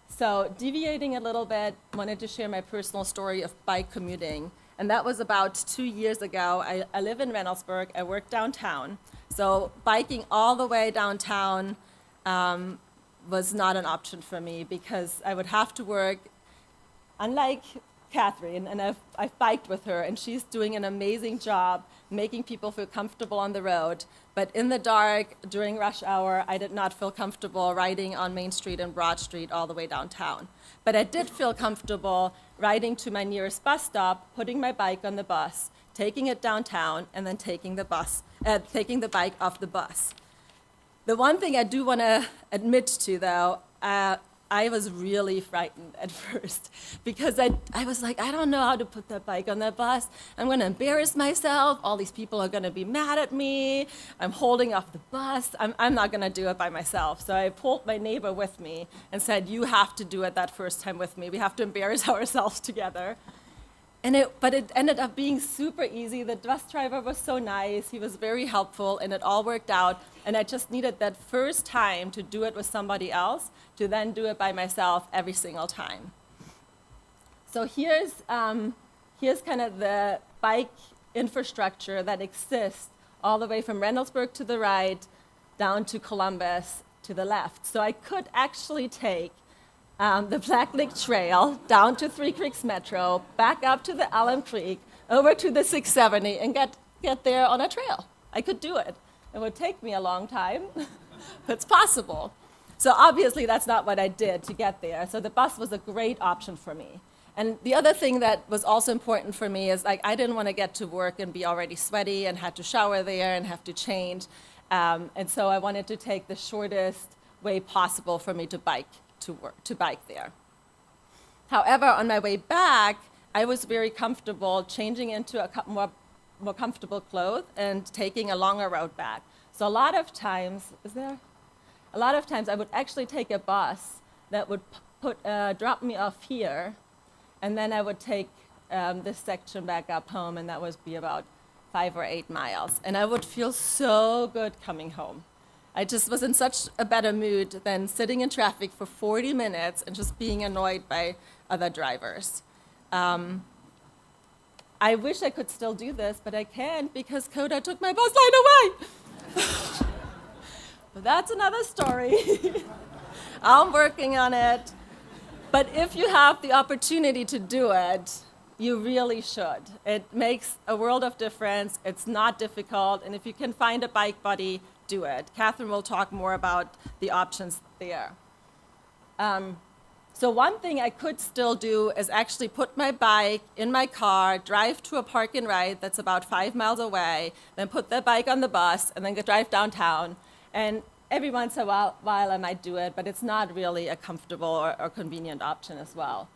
So deviating a little bit, wanted to share my personal story of bike commuting. And that was about 2 years ago. I live in Reynoldsburg. I work downtown. So biking all the way downtown was not an option for me because I would have to work, unlike Catherine, and I've biked with her, and she's doing an amazing job making people feel comfortable on the road. But in the dark, during rush hour, I did not feel comfortable riding on Main Street and Broad Street all the way downtown. But I did feel comfortable riding to my nearest bus stop, putting my bike on the bus, taking it downtown, and then taking the bike off the bus. The one thing I do want to admit to, though, I was really frightened at first because I was like, I don't know how to put that bike on that bus. I'm going to embarrass myself. All these people are going to be mad at me. I'm holding off the bus. I'm not going to do it by myself. So I pulled my neighbor with me and said, you have to do it that first time with me. We have to embarrass ourselves together. But it ended up being super easy. The bus driver was so nice. He was very helpful, and it all worked out. And I just needed that first time to do it with somebody else, to then do it by myself every single time. So here's kind of the bike infrastructure that exists all the way from Reynoldsburg to the right down to Columbus to the left. So I could actually take the Black Lake Trail down to Three Creeks Metro, back up to the Alum Creek, over to the 670, and get there on a trail. I could do it. It would take me a long time, but it's possible. So obviously that's not what I did to get there. So the bus was a great option for me. And the other thing that was also important for me is I didn't want to get to work and be already sweaty and had to shower there and have to change. And so I wanted to take the shortest way possible for me to bike there. However, on my way back, I was very comfortable changing into a more comfortable clothes and taking a longer route back. So a lot of times I would actually take a bus that would drop me off here, and then I would take this section back up home, and that would be about 5 or 8 miles. And I would feel so good coming home. I just was in such a better mood than sitting in traffic for 40 minutes and just being annoyed by other drivers. I wish I could still do this, but I can't because Coda took my bus line away. But that's another story. I'm working on it. But if you have the opportunity to do it, you really should. It makes a world of difference. It's not difficult. And if you can find a bike buddy, do it. Catherine will talk more about the options there. So one thing I could still do is actually put my bike in my car, drive to a park and ride that's about 5 miles away, then put the bike on the bus, and then drive downtown. And every once in a while I might do it, but it's not really a comfortable or convenient option as well.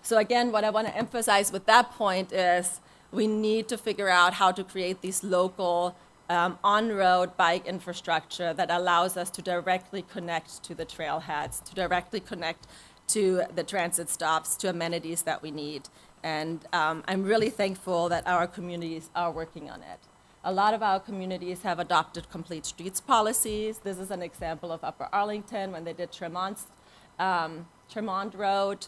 So again, what I want to emphasize with that point is we need to figure out how to create these local on-road bike infrastructure that allows us to directly connect to the trailheads, to directly connect to the transit stops, to amenities that we need. And I'm really thankful that our communities are working on it. A lot of our communities have adopted complete streets policies. This is an example of Upper Arlington when they did Tremont Road,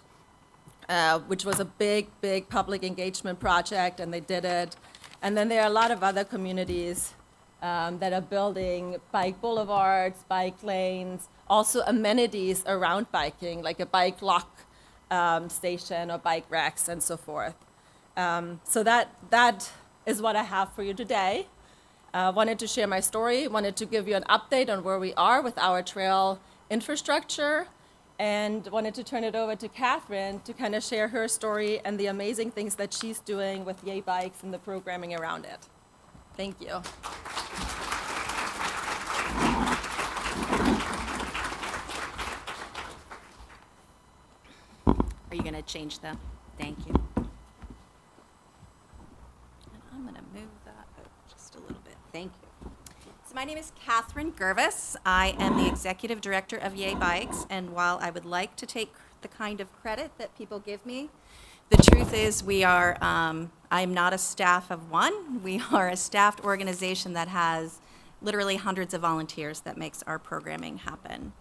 which was a big, big public engagement project, and they did it. And then there are a lot of other communities that are building bike boulevards, bike lanes, also amenities around biking, like a bike lock station or bike racks and so forth. So that is what I have for you today. Wanted to share my story, wanted to give you an update on where we are with our trail infrastructure, and wanted to turn it over to Catherine to kind of share her story and the amazing things that she's doing with Yay Bikes and the programming around it. Thank you. Are you going to change them? Thank you. And I'm going to move that just a little bit. Thank you. So my name is Catherine Girves. I am the executive director of Yay Bikes, and while I would like to take the kind of credit that people give me, the truth is we are, I'm not a staff of one. We are a staffed organization that has literally hundreds of volunteers that makes our programming happen.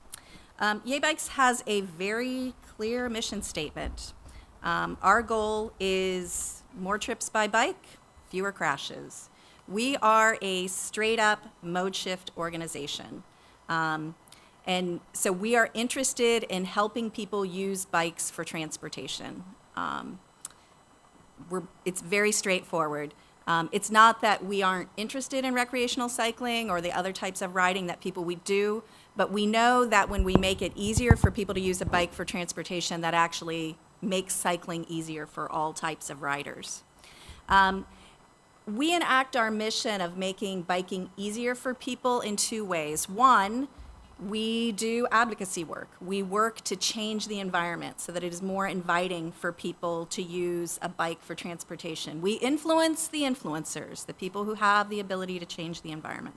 Yay Bikes has a very clear mission statement. Our goal is more trips by bike, fewer crashes. We are a straight-up mode shift organization. And so we are interested in helping people use bikes for transportation. It's very straightforward. It's not that we aren't interested in recreational cycling or the other types of riding that people we do, but we know that when we make it easier for people to use a bike for transportation, that actually makes cycling easier for all types of riders. We enact our mission of making biking easier for people in two ways. One, we do advocacy work. We work to change the environment so that it is more inviting for people to use a bike for transportation. We influence the influencers, the people who have the ability to change the environment.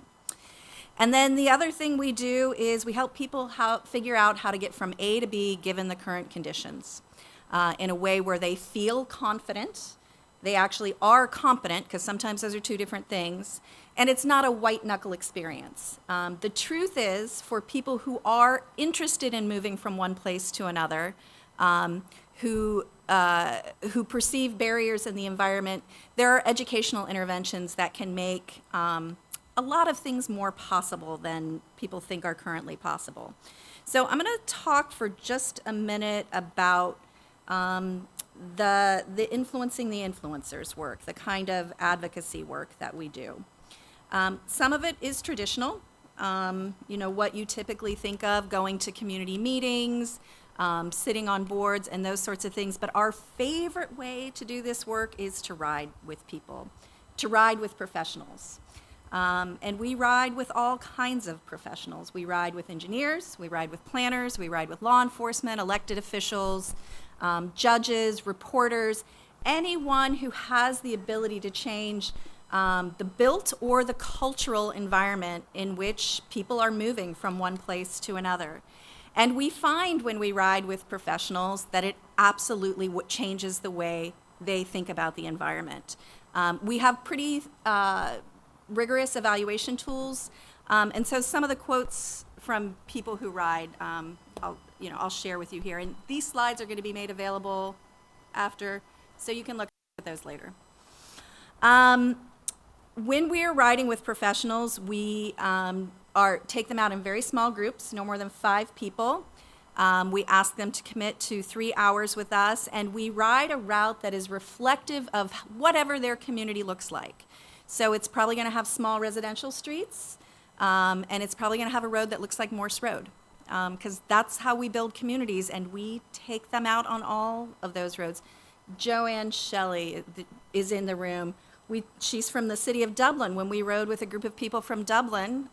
And then the other thing we do is we help people figure out how to get from A to B given the current conditions in a way where they feel confident. They actually are competent, because sometimes those are two different things, and it's not a white-knuckle experience. The truth is, for people who are interested in moving from one place to another, who perceive barriers in the environment, there are educational interventions that can make a lot of things more possible than people think are currently possible. So I'm going to talk for just a minute about the influencing the influencers work, the kind of advocacy work that we do. Some of it is traditional, what you typically think of, going to community meetings, sitting on boards and those sorts of things. But our favorite way to do this work is to ride with people, to ride with professionals. And we ride with all kinds of professionals. We ride with engineers, we ride with planners, we ride with law enforcement, elected officials, judges, reporters, anyone who has the ability to change the built or the cultural environment in which people are moving from one place to another. And we find when we ride with professionals that it absolutely changes the way they think about the environment. We have pretty rigorous evaluation tools, and so some of the quotes from people who ride, I'll share with you here. And these slides are going to be made available after, so you can look at those later. When we are riding with professionals, we take them out in very small groups, no more than 5 people. We ask them to commit to 3 hours with us, and we ride a route that is reflective of whatever their community looks like. So it's probably going to have small residential streets, and it's probably going to have a road that looks like Morse Road, because that's how we build communities, and we take them out on all of those roads. Joanne Shelley is in the room. She's from the city of Dublin. When we rode with a group of people from Dublin,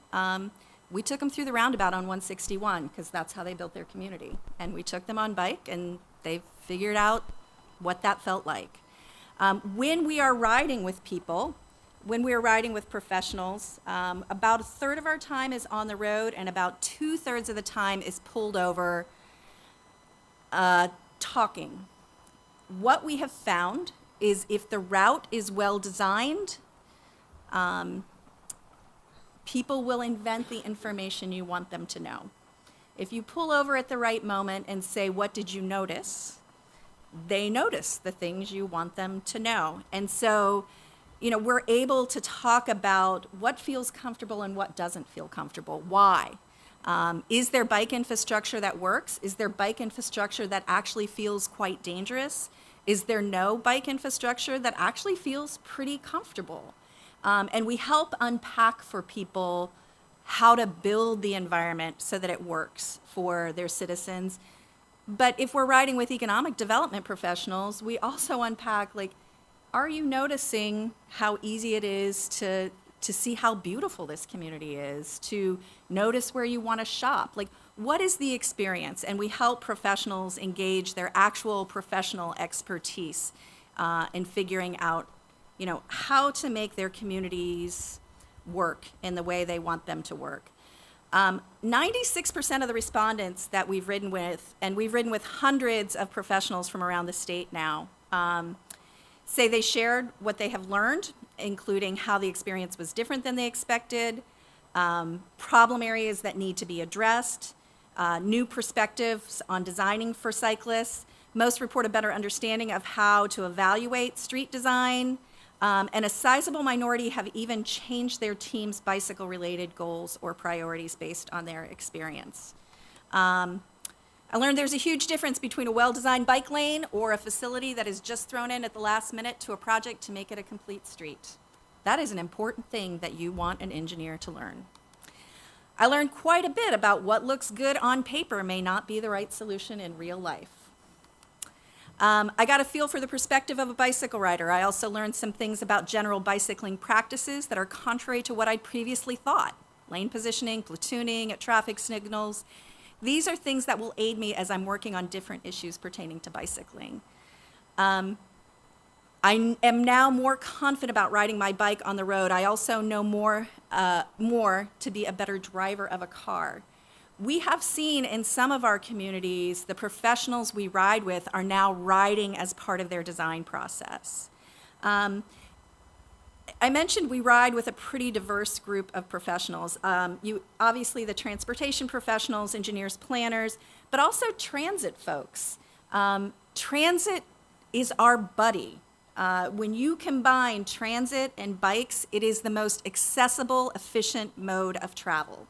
we took them through the roundabout on 161, because that's how they built their community. And we took them on bike, and they figured out what that felt like. When we are riding with people, when we're riding with professionals, about a third of our time is on the road and about 2/3 of the time is pulled over talking. What we have found is if the route is well designed, people will invent the information you want them to know. If you pull over at the right moment and say, "What did you notice?" they notice the things you want them to know. And so, we're able to talk about what feels comfortable and what doesn't feel comfortable. Why? Is there bike infrastructure that works? Is there bike infrastructure that actually feels quite dangerous? Is there no bike infrastructure that actually feels pretty comfortable? And we help unpack for people how to build the environment so that it works for their citizens. But if we're riding with economic development professionals, we also unpack, are you noticing how easy it is to see how beautiful this community is, to notice where you want to shop? What is the experience? And we help professionals engage their actual professional expertise in figuring out, how to make their communities work in the way they want them to work. 96% of the respondents that we've ridden with, and we've ridden with hundreds of professionals from around the state now, say they shared what they have learned, including how the experience was different than they expected, problem areas that need to be addressed, new perspectives on designing for cyclists. Most report a better understanding of how to evaluate street design, and a sizable minority have even changed their team's bicycle-related goals or priorities based on their experience. I learned there's a huge difference between a well-designed bike lane or a facility that is just thrown in at the last minute to a project to make it a complete street. That is an important thing that you want an engineer to learn. I learned quite a bit about what looks good on paper may not be the right solution in real life. I got a feel for the perspective of a bicycle rider. I also learned some things about general bicycling practices that are contrary to what I'd previously thought. Lane positioning, platooning at traffic signals. These are things that will aid me as I'm working on different issues pertaining to bicycling. I am now more confident about riding my bike on the road. I also know more to be a better driver of a car. We have seen in some of our communities, the professionals we ride with are now riding as part of their design process. I mentioned we ride with a pretty diverse group of professionals. Obviously the transportation professionals, engineers, planners, but also transit folks. Transit is our buddy. When you combine transit and bikes, it is the most accessible, efficient mode of travel.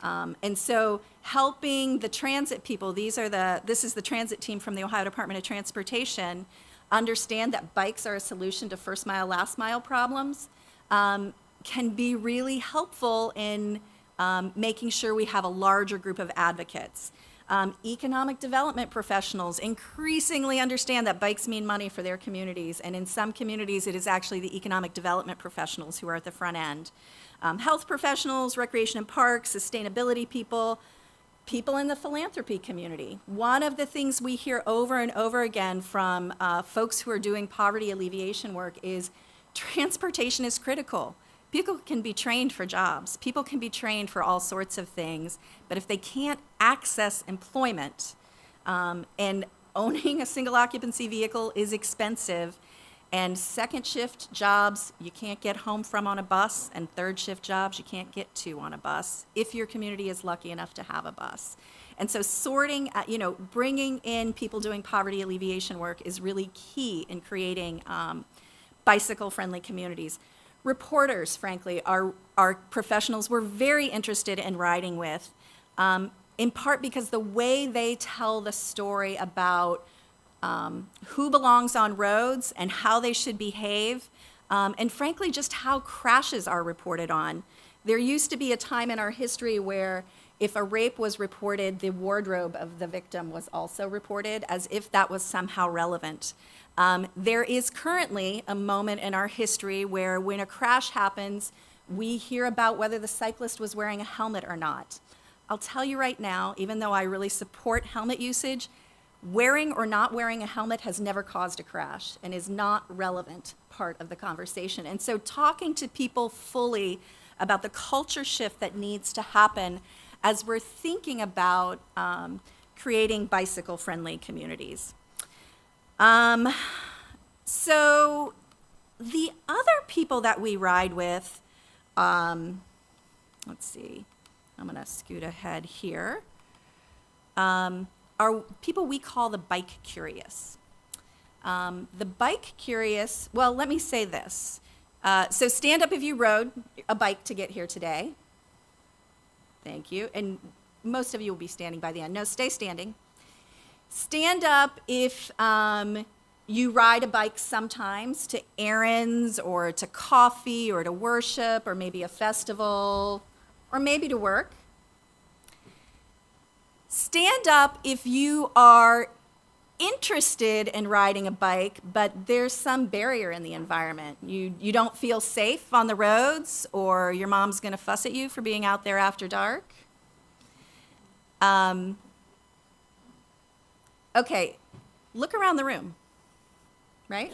And so helping the transit people, this is the transit team from the Ohio Department of Transportation, understand that bikes are a solution to first mile, last mile problems, can be really helpful in making sure we have a larger group of advocates. Economic development professionals increasingly understand that bikes mean money for their communities, and in some communities it is actually the economic development professionals who are at the front end. Health professionals, recreation and parks, sustainability people, people in the philanthropy community. One of the things we hear over and over again from folks who are doing poverty alleviation work is transportation is critical. People can be trained for jobs. People can be trained for all sorts of things. But if they can't access employment, and owning a single occupancy vehicle is expensive, and second shift jobs you can't get home from on a bus, and third shift jobs you can't get to on a bus if your community is lucky enough to have a bus. And so bringing in people doing poverty alleviation work is really key in creating bicycle-friendly communities. Reporters, frankly, are professionals we're very interested in riding with, in part because the way they tell the story about who belongs on roads and how they should behave, and frankly, just how crashes are reported on. There used to be a time in our history where if a rape was reported, the wardrobe of the victim was also reported, as if that was somehow relevant. There is currently a moment in our history where when a crash happens, we hear about whether the cyclist was wearing a helmet or not. I'll tell you right now, even though I really support helmet usage, Wearing or not wearing a helmet has never caused a crash and is not relevant part of the conversation. And so talking to people fully about the culture shift that needs to happen as we're thinking about creating bicycle-friendly communities. So the other people that we ride with, let's see, I'm gonna scoot ahead here, are people we call the bike curious. The bike curious, well, let me say this. So stand up if you rode a bike to get here today. Thank you. And most of you will be standing by the end. No, stay standing. Stand up if you ride a bike sometimes to errands or to coffee or to worship or maybe a festival or maybe to work. Stand up if you are interested in riding a bike, but there's some barrier in the environment. You don't feel safe on the roads, or your mom's gonna fuss at you for being out there after dark. Okay, look around the room, right?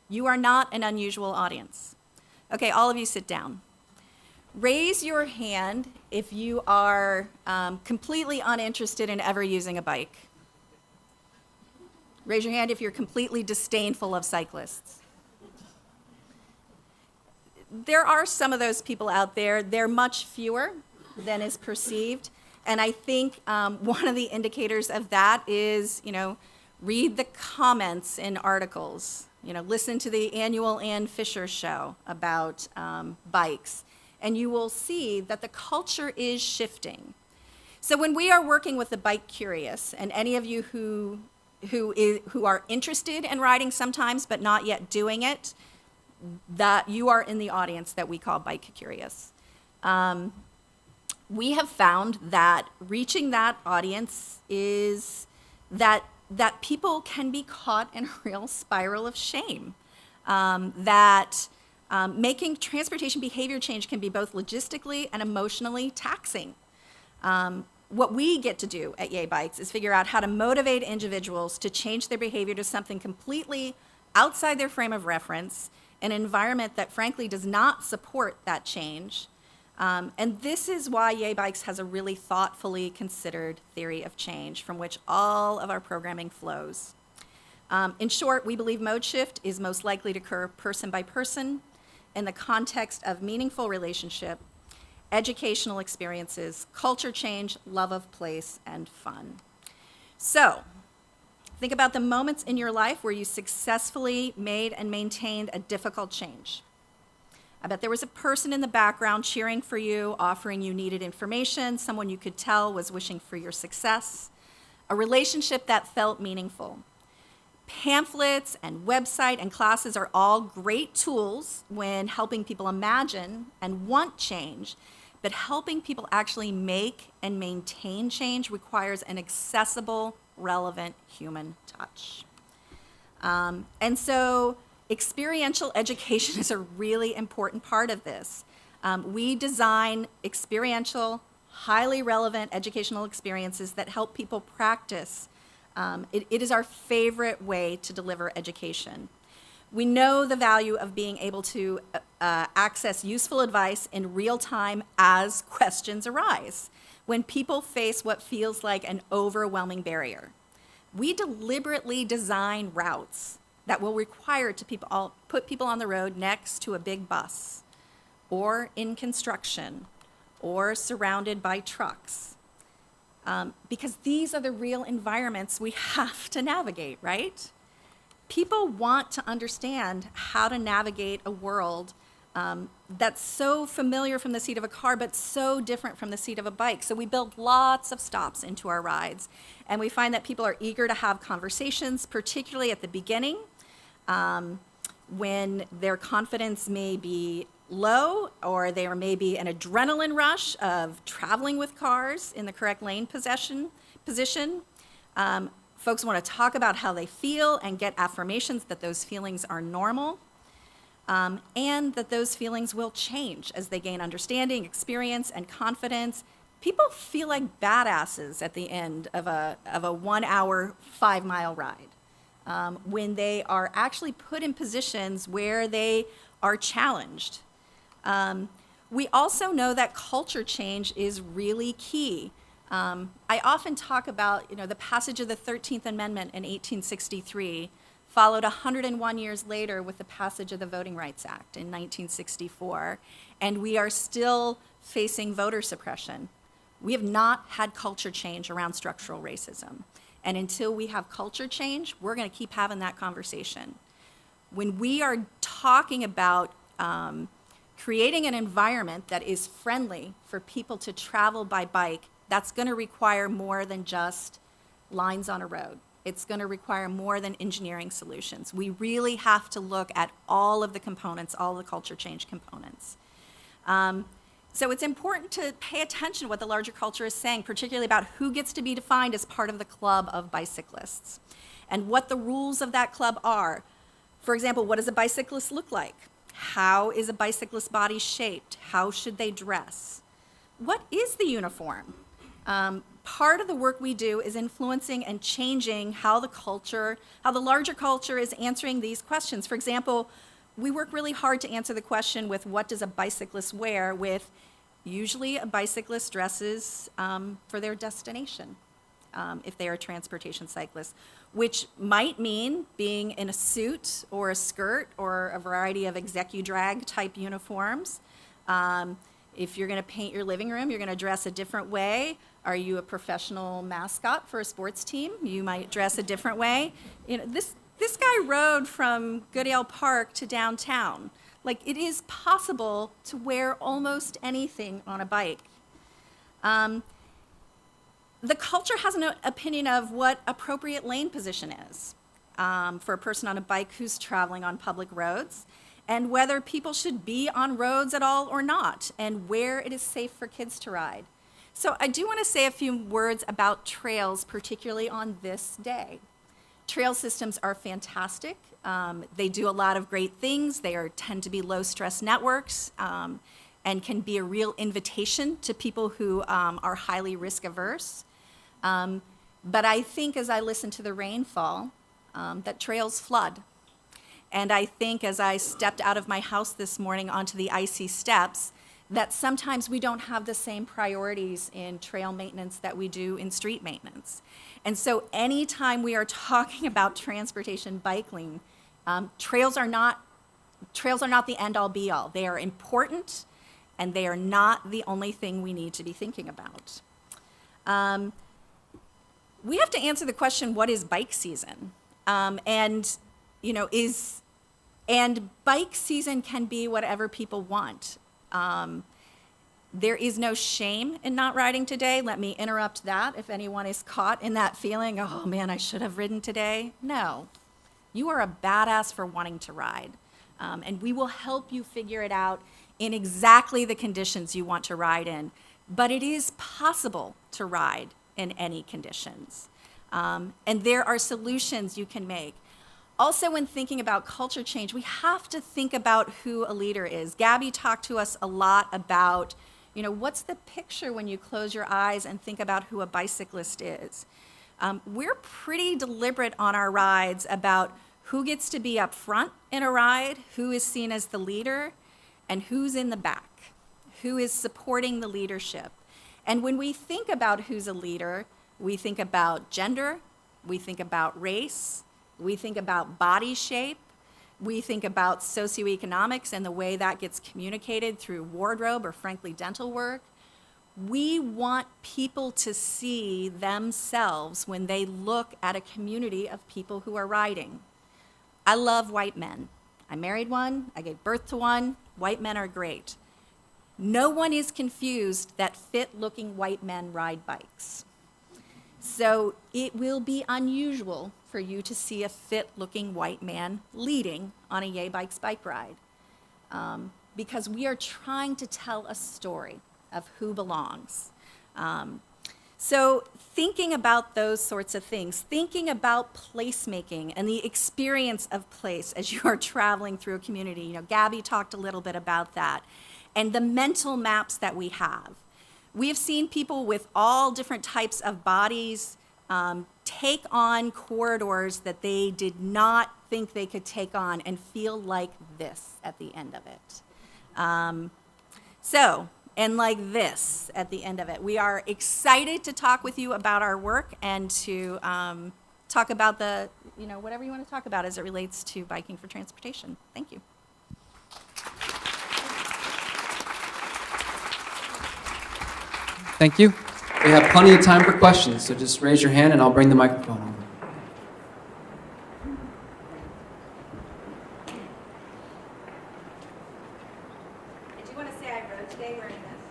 You are not an unusual audience. Okay, all of you sit down. Raise your hand if you are completely uninterested in ever using a bike. Raise your hand if you're completely disdainful of cyclists. There are some of those people out there. They're much fewer than is perceived. And I think one of the indicators of that is, read the comments in articles. Listen to the annual Ann Fisher show about bikes. And you will see that the culture is shifting. So when we are working with the bike curious, and any of you who are interested in riding sometimes but not yet doing it, that you are in the audience that we call bike curious. We have found that reaching that audience is that people can be caught in a real spiral of shame. Making transportation behavior change can be both logistically and emotionally taxing. What we get to do at Yay Bikes is figure out how to motivate individuals to change their behavior to something completely outside their frame of reference, an environment that frankly does not support that change. And this is why Yay Bikes has a really thoughtfully considered theory of change from which all of our programming flows. In short, we believe mode shift is most likely to occur person by person in the context of meaningful relationship, educational experiences, culture change, love of place, and fun. So, think about the moments in your life where you successfully made and maintained a difficult change. I bet there was a person in the background cheering for you, offering you needed information, someone you could tell was wishing for your success, a relationship that felt meaningful. Pamphlets and website and classes are all great tools when helping people imagine and want change, but helping people actually make and maintain change requires an accessible, relevant human touch. And so experiential education is a really important part of this. We design experiential, highly relevant educational experiences that help people practice. It is our favorite way to deliver education. We know the value of being able to access useful advice in real time as questions arise, when people face what feels like an overwhelming barrier. We deliberately design routes that will require put people on the road next to a big bus, or in construction, or surrounded by trucks. Because these are the real environments we have to navigate, right? People want to understand how to navigate a world that's so familiar from the seat of a car, but so different from the seat of a bike. So we build lots of stops into our rides. And we find that people are eager to have conversations, particularly at the beginning, when their confidence may be low, or there may be an adrenaline rush of traveling with cars in the correct lane position. Folks want to talk about how they feel and get affirmations that those feelings are normal, and that those feelings will change as they gain understanding, experience, and confidence, people feel like badasses at the end of a 1 hour, 5 mile ride. When they are actually put in positions where they are challenged. We also know that culture change is really key. I often talk about, the passage of the 13th Amendment in 1863, followed 101 years later with the passage of the Voting Rights Act in 1964, and we are still facing voter suppression. We have not had culture change around structural racism. And until we have culture change, we're going to keep having that conversation. When we are talking about creating an environment that is friendly for people to travel by bike, that's going to require more than just lines on a road. It's going to require more than engineering solutions. We really have to look at all of the components, all of the culture change components. So it's important to pay attention to what the larger culture is saying, particularly about who gets to be defined as part of the club of bicyclists and what the rules of that club are. For example, what does a bicyclist look like? How is a bicyclist's body shaped? How should they dress? What is the uniform? Part of the work we do is influencing and changing how the larger culture is answering these questions. For example, we work really hard to answer the question with what does a bicyclist wear, with usually a bicyclist dresses for their destination, if they are a transportation cyclist, which might mean being in a suit or a skirt or a variety of execudrag type uniforms. If you're going to paint your living room, you're going to dress a different way. Are you a professional mascot for a sports team? You might dress a different way. This guy rode from Goodale Park to downtown. Like, it is possible to wear almost anything on a bike. The culture has an opinion of what appropriate lane position is for a person on a bike who's traveling on public roads, and whether people should be on roads at all or not, and where it is safe for kids to ride. So I do want to say a few words about trails, particularly on this day. Trail systems are fantastic. They do a lot of great things. They tend to be low-stress networks and can be a real invitation to people who are highly risk-averse. But I think as I listen to the rainfall, that trails flood. And I think as I stepped out of my house this morning onto the icy steps, that sometimes we don't have the same priorities in trail maintenance that we do in street maintenance. And so anytime we are talking about transportation biking, trails are not the end-all be-all. They are important, and they are not the only thing we need to be thinking about. We have to answer the question, what is bike season? And bike season can be whatever people want. There is no shame in not riding today. Let me interrupt that if anyone is caught in that feeling, oh man, I should have ridden today. No, you are a badass for wanting to ride. And we will help you figure it out in exactly the conditions you want to ride in. But it is possible to ride in any conditions. And there are solutions you can make. Also, when thinking about culture change, we have to think about who a leader is. Gabby talked to us a lot about, what's the picture when you close your eyes and think about who a bicyclist is. We're pretty deliberate on our rides about who gets to be up front in a ride, who is seen as the leader, and who's in the back, who is supporting the leadership. And when we think about who's a leader, we think about gender, we think about race, we think about body shape, we think about socioeconomics and the way that gets communicated through wardrobe or frankly dental work. We want people to see themselves when they look at a community of people who are riding. I love white men. I married one, I gave birth to one. White men are great. No one is confused that fit-looking white men ride bikes. So it will be unusual for you to see a fit-looking white man leading on a Yay Bikes bike ride, because we are trying to tell a story of who belongs. So thinking about those sorts of things, thinking about placemaking and the experience of place as you are traveling through a community. Gabby talked a little bit about that, and the mental maps that we have. We have seen people with all different types of bodies take on corridors that they did not think they could take on and feel like this at the end of it. And like this at the end of it. We are excited to talk with you about our work and to talk about whatever you want to talk about as it relates to biking for transportation. Thank you. Thank you. We have plenty of time for questions, so just raise your hand and I'll bring the microphone over. I do want to say I rode today wearing this.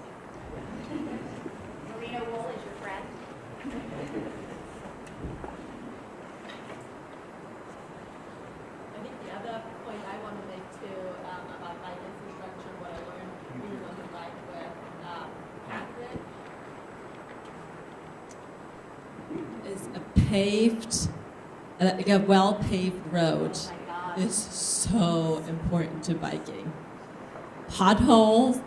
Merino wool is your friend. I think the other point I want to make too about bike infrastructure, what I learned being on the bike with Catherine, is a well-paved road is so important to biking. Potholes,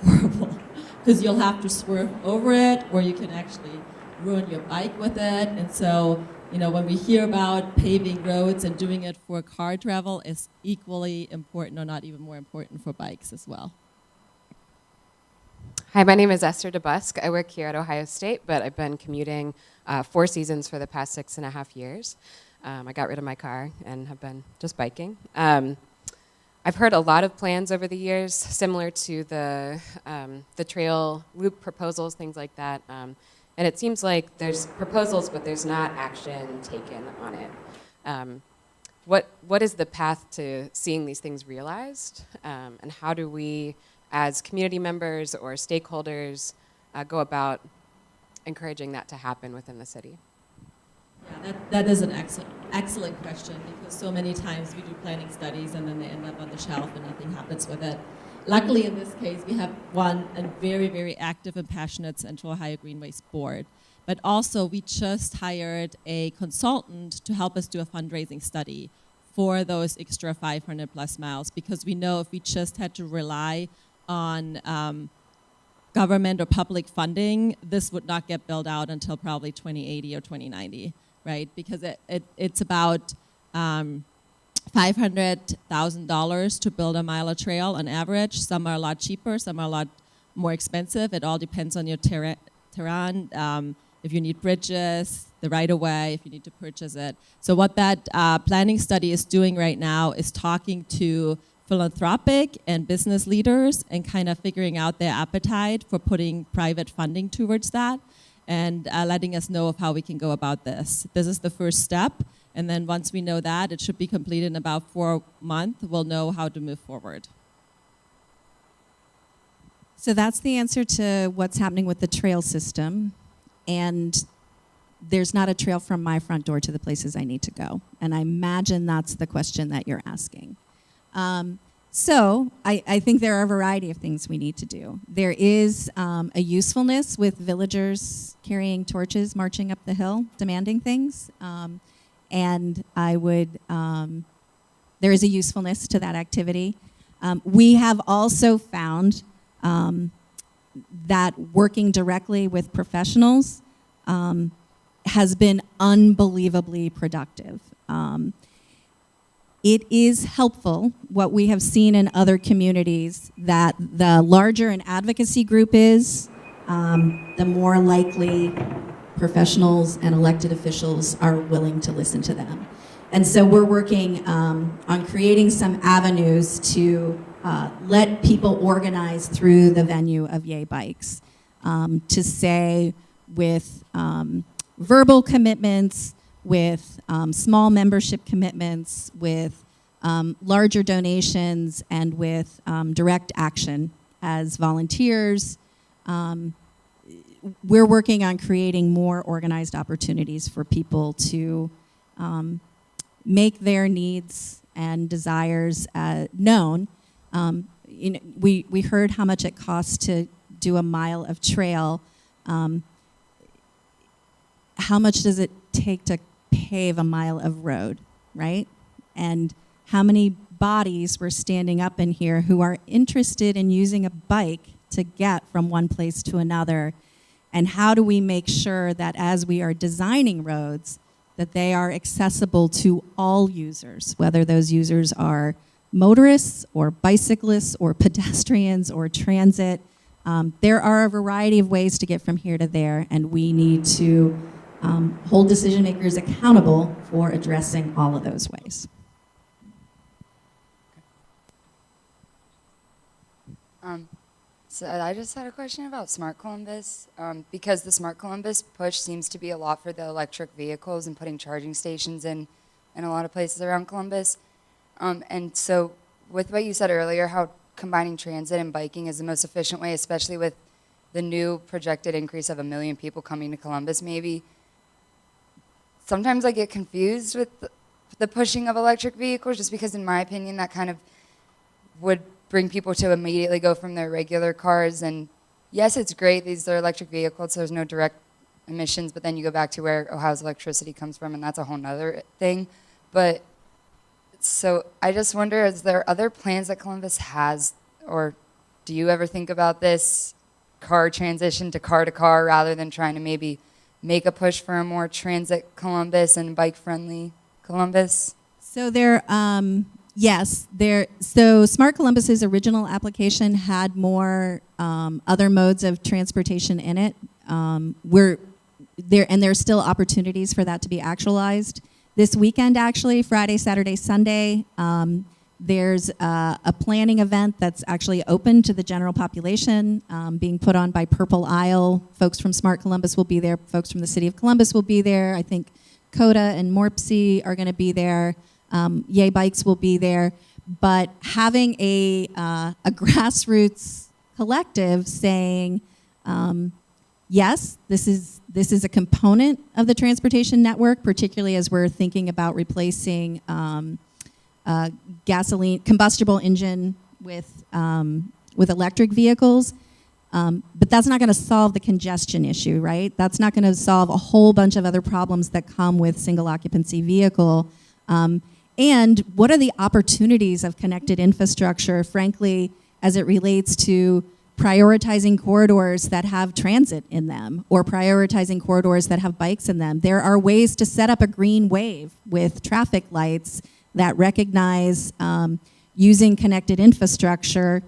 horrible, because you'll have to swerve over it, or you can actually ruin your bike with it. And so, when we hear about paving roads and doing it for car travel, is equally important, or not even more important, for bikes as well. Hi, my name is Esther DeBusk. I work here at Ohio State, but I've been commuting 4 seasons for the past 6.5 years. I got rid of my car and have been just biking. I've heard a lot of plans over the years, similar to the trail loop proposals, things like that. And it seems like there's proposals, but there's not action taken on it. What is the path to seeing these things realized? And how do we, as community members or stakeholders, go about encouraging that to happen within the city? Yeah, that is an excellent question, because so many times we do planning studies and then they end up on the shelf and nothing happens with it. Luckily, in this case, we have a very, very active and passionate Central Ohio Greenways board. But also, we just hired a consultant to help us do a fundraising study for those extra 500 plus miles, because we know if we just had to rely on government or public funding, this would not get built out until probably 2080 or 2090, right? Because it's about $500,000 to build a mile of trail on average. Some are a lot cheaper, some are a lot more expensive. It all depends on your terrain. If you need bridges, the right-of-way, if you need to purchase it. So what that planning study is doing right now is talking to philanthropic and business leaders and kind of figuring out their appetite for putting private funding towards that, and letting us know of how we can go about this. This is the first step, and then once we know that, it should be completed in about 4 months, we'll know how to move forward. So that's the answer to what's happening with the trail system. And there's not a trail from my front door to the places I need to go. And I imagine that's the question that you're asking. So I think there are a variety of things we need to do. There is a usefulness with villagers carrying torches, marching up the hill, demanding things. And I would, there is a usefulness to that activity. We have also found that working directly with professionals has been unbelievably productive. It is helpful, what we have seen in other communities, that the larger an advocacy group is, the more likely professionals and elected officials are willing to listen to them. And so we're working on creating some avenues to let people organize through the venue of Yay Bikes, to say with verbal commitments, with small membership commitments, with larger donations, and with direct action as volunteers. We're working on creating more organized opportunities for people to make their needs and desires known. We heard how much it costs to do a mile of trail. How much does it take to pave a mile of road, right? And how many bodies were standing up in here who are interested in using a bike to get from one place to another? And how do we make sure that as we are designing roads, that they are accessible to all users, whether those users are motorists or bicyclists or pedestrians or transit? There are a variety of ways to get from here to there, and we need to hold decision makers accountable for addressing all of those ways. So I just had a question about Smart Columbus, because the Smart Columbus push seems to be a lot for the electric vehicles and putting charging stations in a lot of places around Columbus. And so with what you said earlier, how combining transit and biking is the most efficient way, especially with the new projected increase of 1 million people coming to Columbus maybe, sometimes I get confused with the pushing of electric vehicles, just because in my opinion that kind of would bring people to immediately go from their regular cars. And yes, it's great, these are electric vehicles, so there's no direct emissions, but then you go back to where Ohio's electricity comes from, and that's a whole nother thing. But so I just wonder, is there other plans that Columbus has, or do you ever think about this car transition to car rather than trying to maybe make a push for a more transit Columbus and bike-friendly Columbus? So so Smart Columbus's original application had more other modes of transportation in it. There's still opportunities for that to be actualized. This weekend, actually, Friday, Saturday, Sunday, there's a planning event that's actually open to the general population, being put on by Purple Isle. Folks from Smart Columbus will be there. Folks from the city of Columbus will be there. I think CODA and Morpsey are going to be there. Yay Bikes will be there. But having a grassroots collective saying, yes, this is a component of the transportation network, particularly as we're thinking about replacing gasoline, combustible engine with electric vehicles. But that's not going to solve the congestion issue, right? That's not going to solve a whole bunch of other problems that come with single occupancy vehicle. And what are the opportunities of connected infrastructure, frankly, as it relates to prioritizing corridors that have transit in them or prioritizing corridors that have bikes in them? There are ways to set up a green wave with traffic lights that recognize, using connected infrastructure,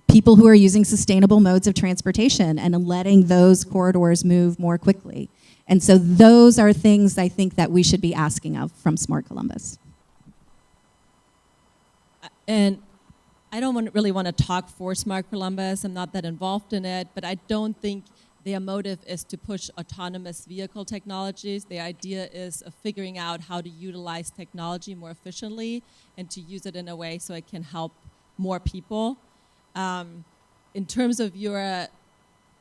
people who are using sustainable modes of transportation and letting those corridors move more quickly. And so those are things I think that we should be asking of from Smart Columbus. And I don't really want to talk for Smart Columbus. I'm not that involved in it, but I don't think their motive is to push autonomous vehicle technologies. The idea is of figuring out how to utilize technology more efficiently and to use it in a way so it can help more people. In terms of your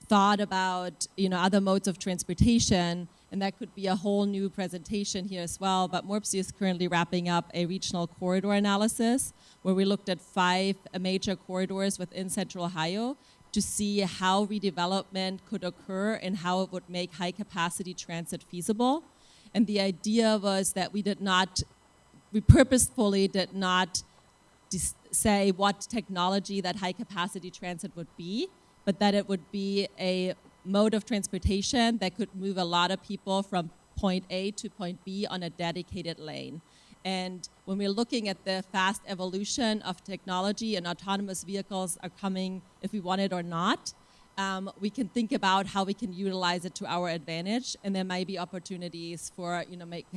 thought about other modes of transportation, and that could be a whole new presentation here as well, but Morpsey is currently wrapping up a regional corridor analysis where we looked at 5 major corridors within Central Ohio to see how redevelopment could occur and how it would make high-capacity transit feasible. And the idea was that we purposefully did not say what technology that high-capacity transit would be, but that it would be a mode of transportation that could move a lot of people from point A to point B on a dedicated lane. And when we're looking at the fast evolution of technology, and autonomous vehicles are coming if we want it or not, we can think about how we can utilize it to our advantage, and there might be opportunities for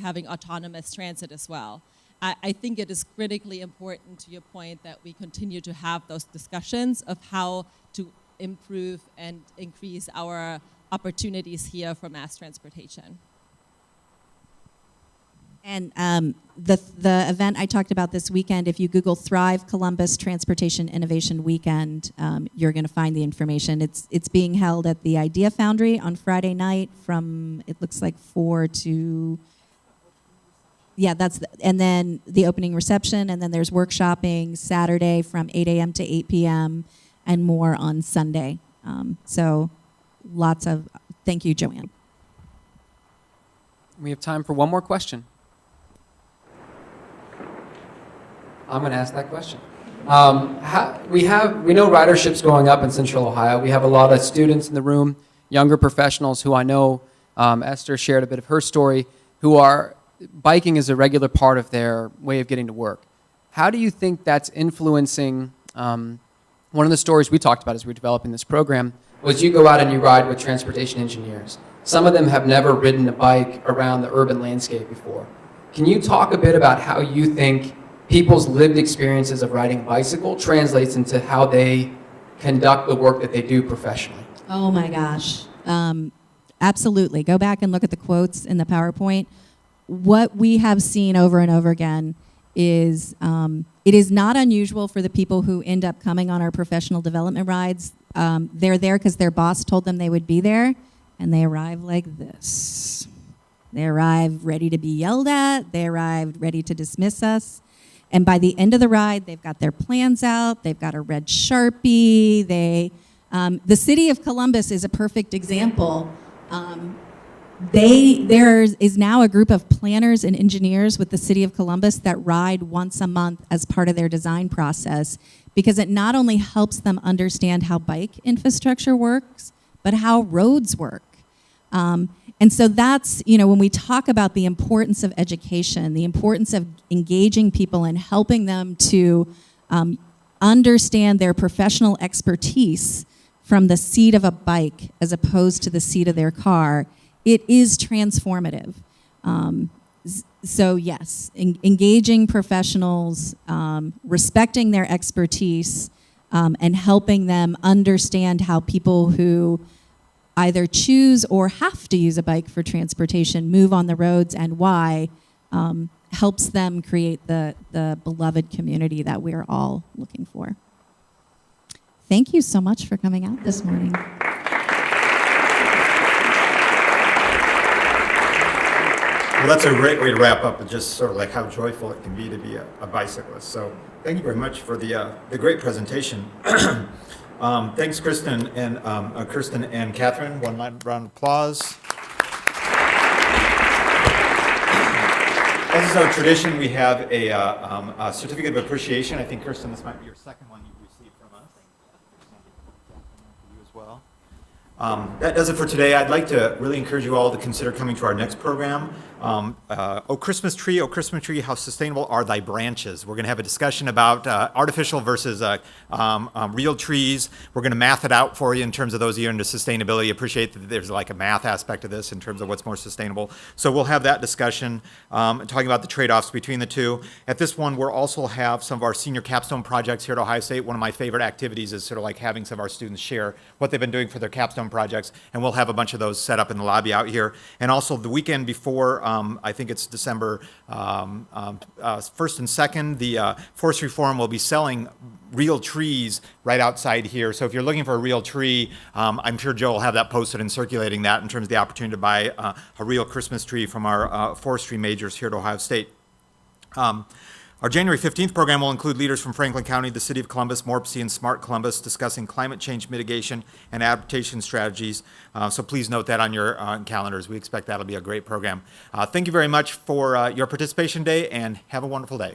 having autonomous transit as well. I think it is critically important, to your point, that we continue to have those discussions of how to improve and increase our opportunities here for mass transportation. And the event I talked about this weekend, if you Google Thrive Columbus Transportation Innovation Weekend, you're going to find the information. It's being held at the Idea Foundry on Friday night from, it looks like 4 to, and then the opening reception, and then there's workshopping Saturday from 8 a.m. to 8 p.m. and more on Sunday. So thank you, Joanne. We have time for one more question. I'm going to ask that question. We know ridership's going up in Central Ohio. We have a lot of students in the room, younger professionals who I know, Esther shared a bit of her story, who are biking is a regular part of their way of getting to work. How do you think that's influencing? One of the stories we talked about as we were developing this program was you go out and you ride with transportation engineers. Some of them have never ridden a bike around the urban landscape before. Can you talk a bit about how you think people's lived experiences of riding a bicycle translates into how they conduct the work that they do professionally? Oh my gosh. Absolutely. Go back and look at the quotes in the PowerPoint. What we have seen over and over again is it is not unusual for the people who end up coming on our professional development rides. They're there because their boss told them they would be there, and they arrive like this. They arrive ready to be yelled at. They arrived ready to dismiss us. And by the end of the ride, they've got their plans out. They've got a red Sharpie. The city of Columbus is a perfect example. There is now a group of planners and engineers with the city of Columbus that ride once a month as part of their design process, because it not only helps them understand how bike infrastructure works, but how roads work. And so that's, when we talk about the importance of education, the importance of engaging people and helping them to understand their professional expertise from the seat of a bike as opposed to the seat of their car, it is transformative. So yes, engaging professionals, respecting their expertise, and helping them understand how people who either choose or have to use a bike for transportation move on the roads and why, helps them create the beloved community that we're all looking for. Thank you so much for coming out this morning. Well, that's a great way to wrap up, and just sort of like how joyful it can be to be a bicyclist. So thank you very much for the great presentation. Thanks, Kerstin and Catherine. One round of applause. As is our tradition, we have a certificate of appreciation. I think, Kerstin, this might be your second one you've received from us. You as well. That does it for today. I'd like to really encourage you all to consider coming to our next program. Oh Christmas Tree, how sustainable are thy branches? We're going to have a discussion about artificial versus real trees. We're going to math it out for you in terms of those of you into sustainability. Appreciate that there's like a math aspect of this in terms of what's more sustainable. So we'll have that discussion, talking about the trade-offs between the two. At this one, we'll also have some of our senior capstone projects here at Ohio State. One of my favorite activities is sort of like having some of our students share what they've been doing for their capstone projects, and we'll have a bunch of those set up in the lobby out here. And also the weekend before, I think it's December 1st and 2nd, the Forestry Forum will be selling real trees right outside here. So if you're looking for a real tree, I'm sure Joe will have that posted and circulating that in terms of the opportunity to buy a real Christmas tree from our forestry majors here at Ohio State. Our January 15th program will include leaders from Franklin County, the City of Columbus, Morpsey, and Smart Columbus discussing climate change mitigation and adaptation strategies. So please note that on your calendars. We expect that'll be a great program. Thank you very much for your participation today, and have a wonderful day.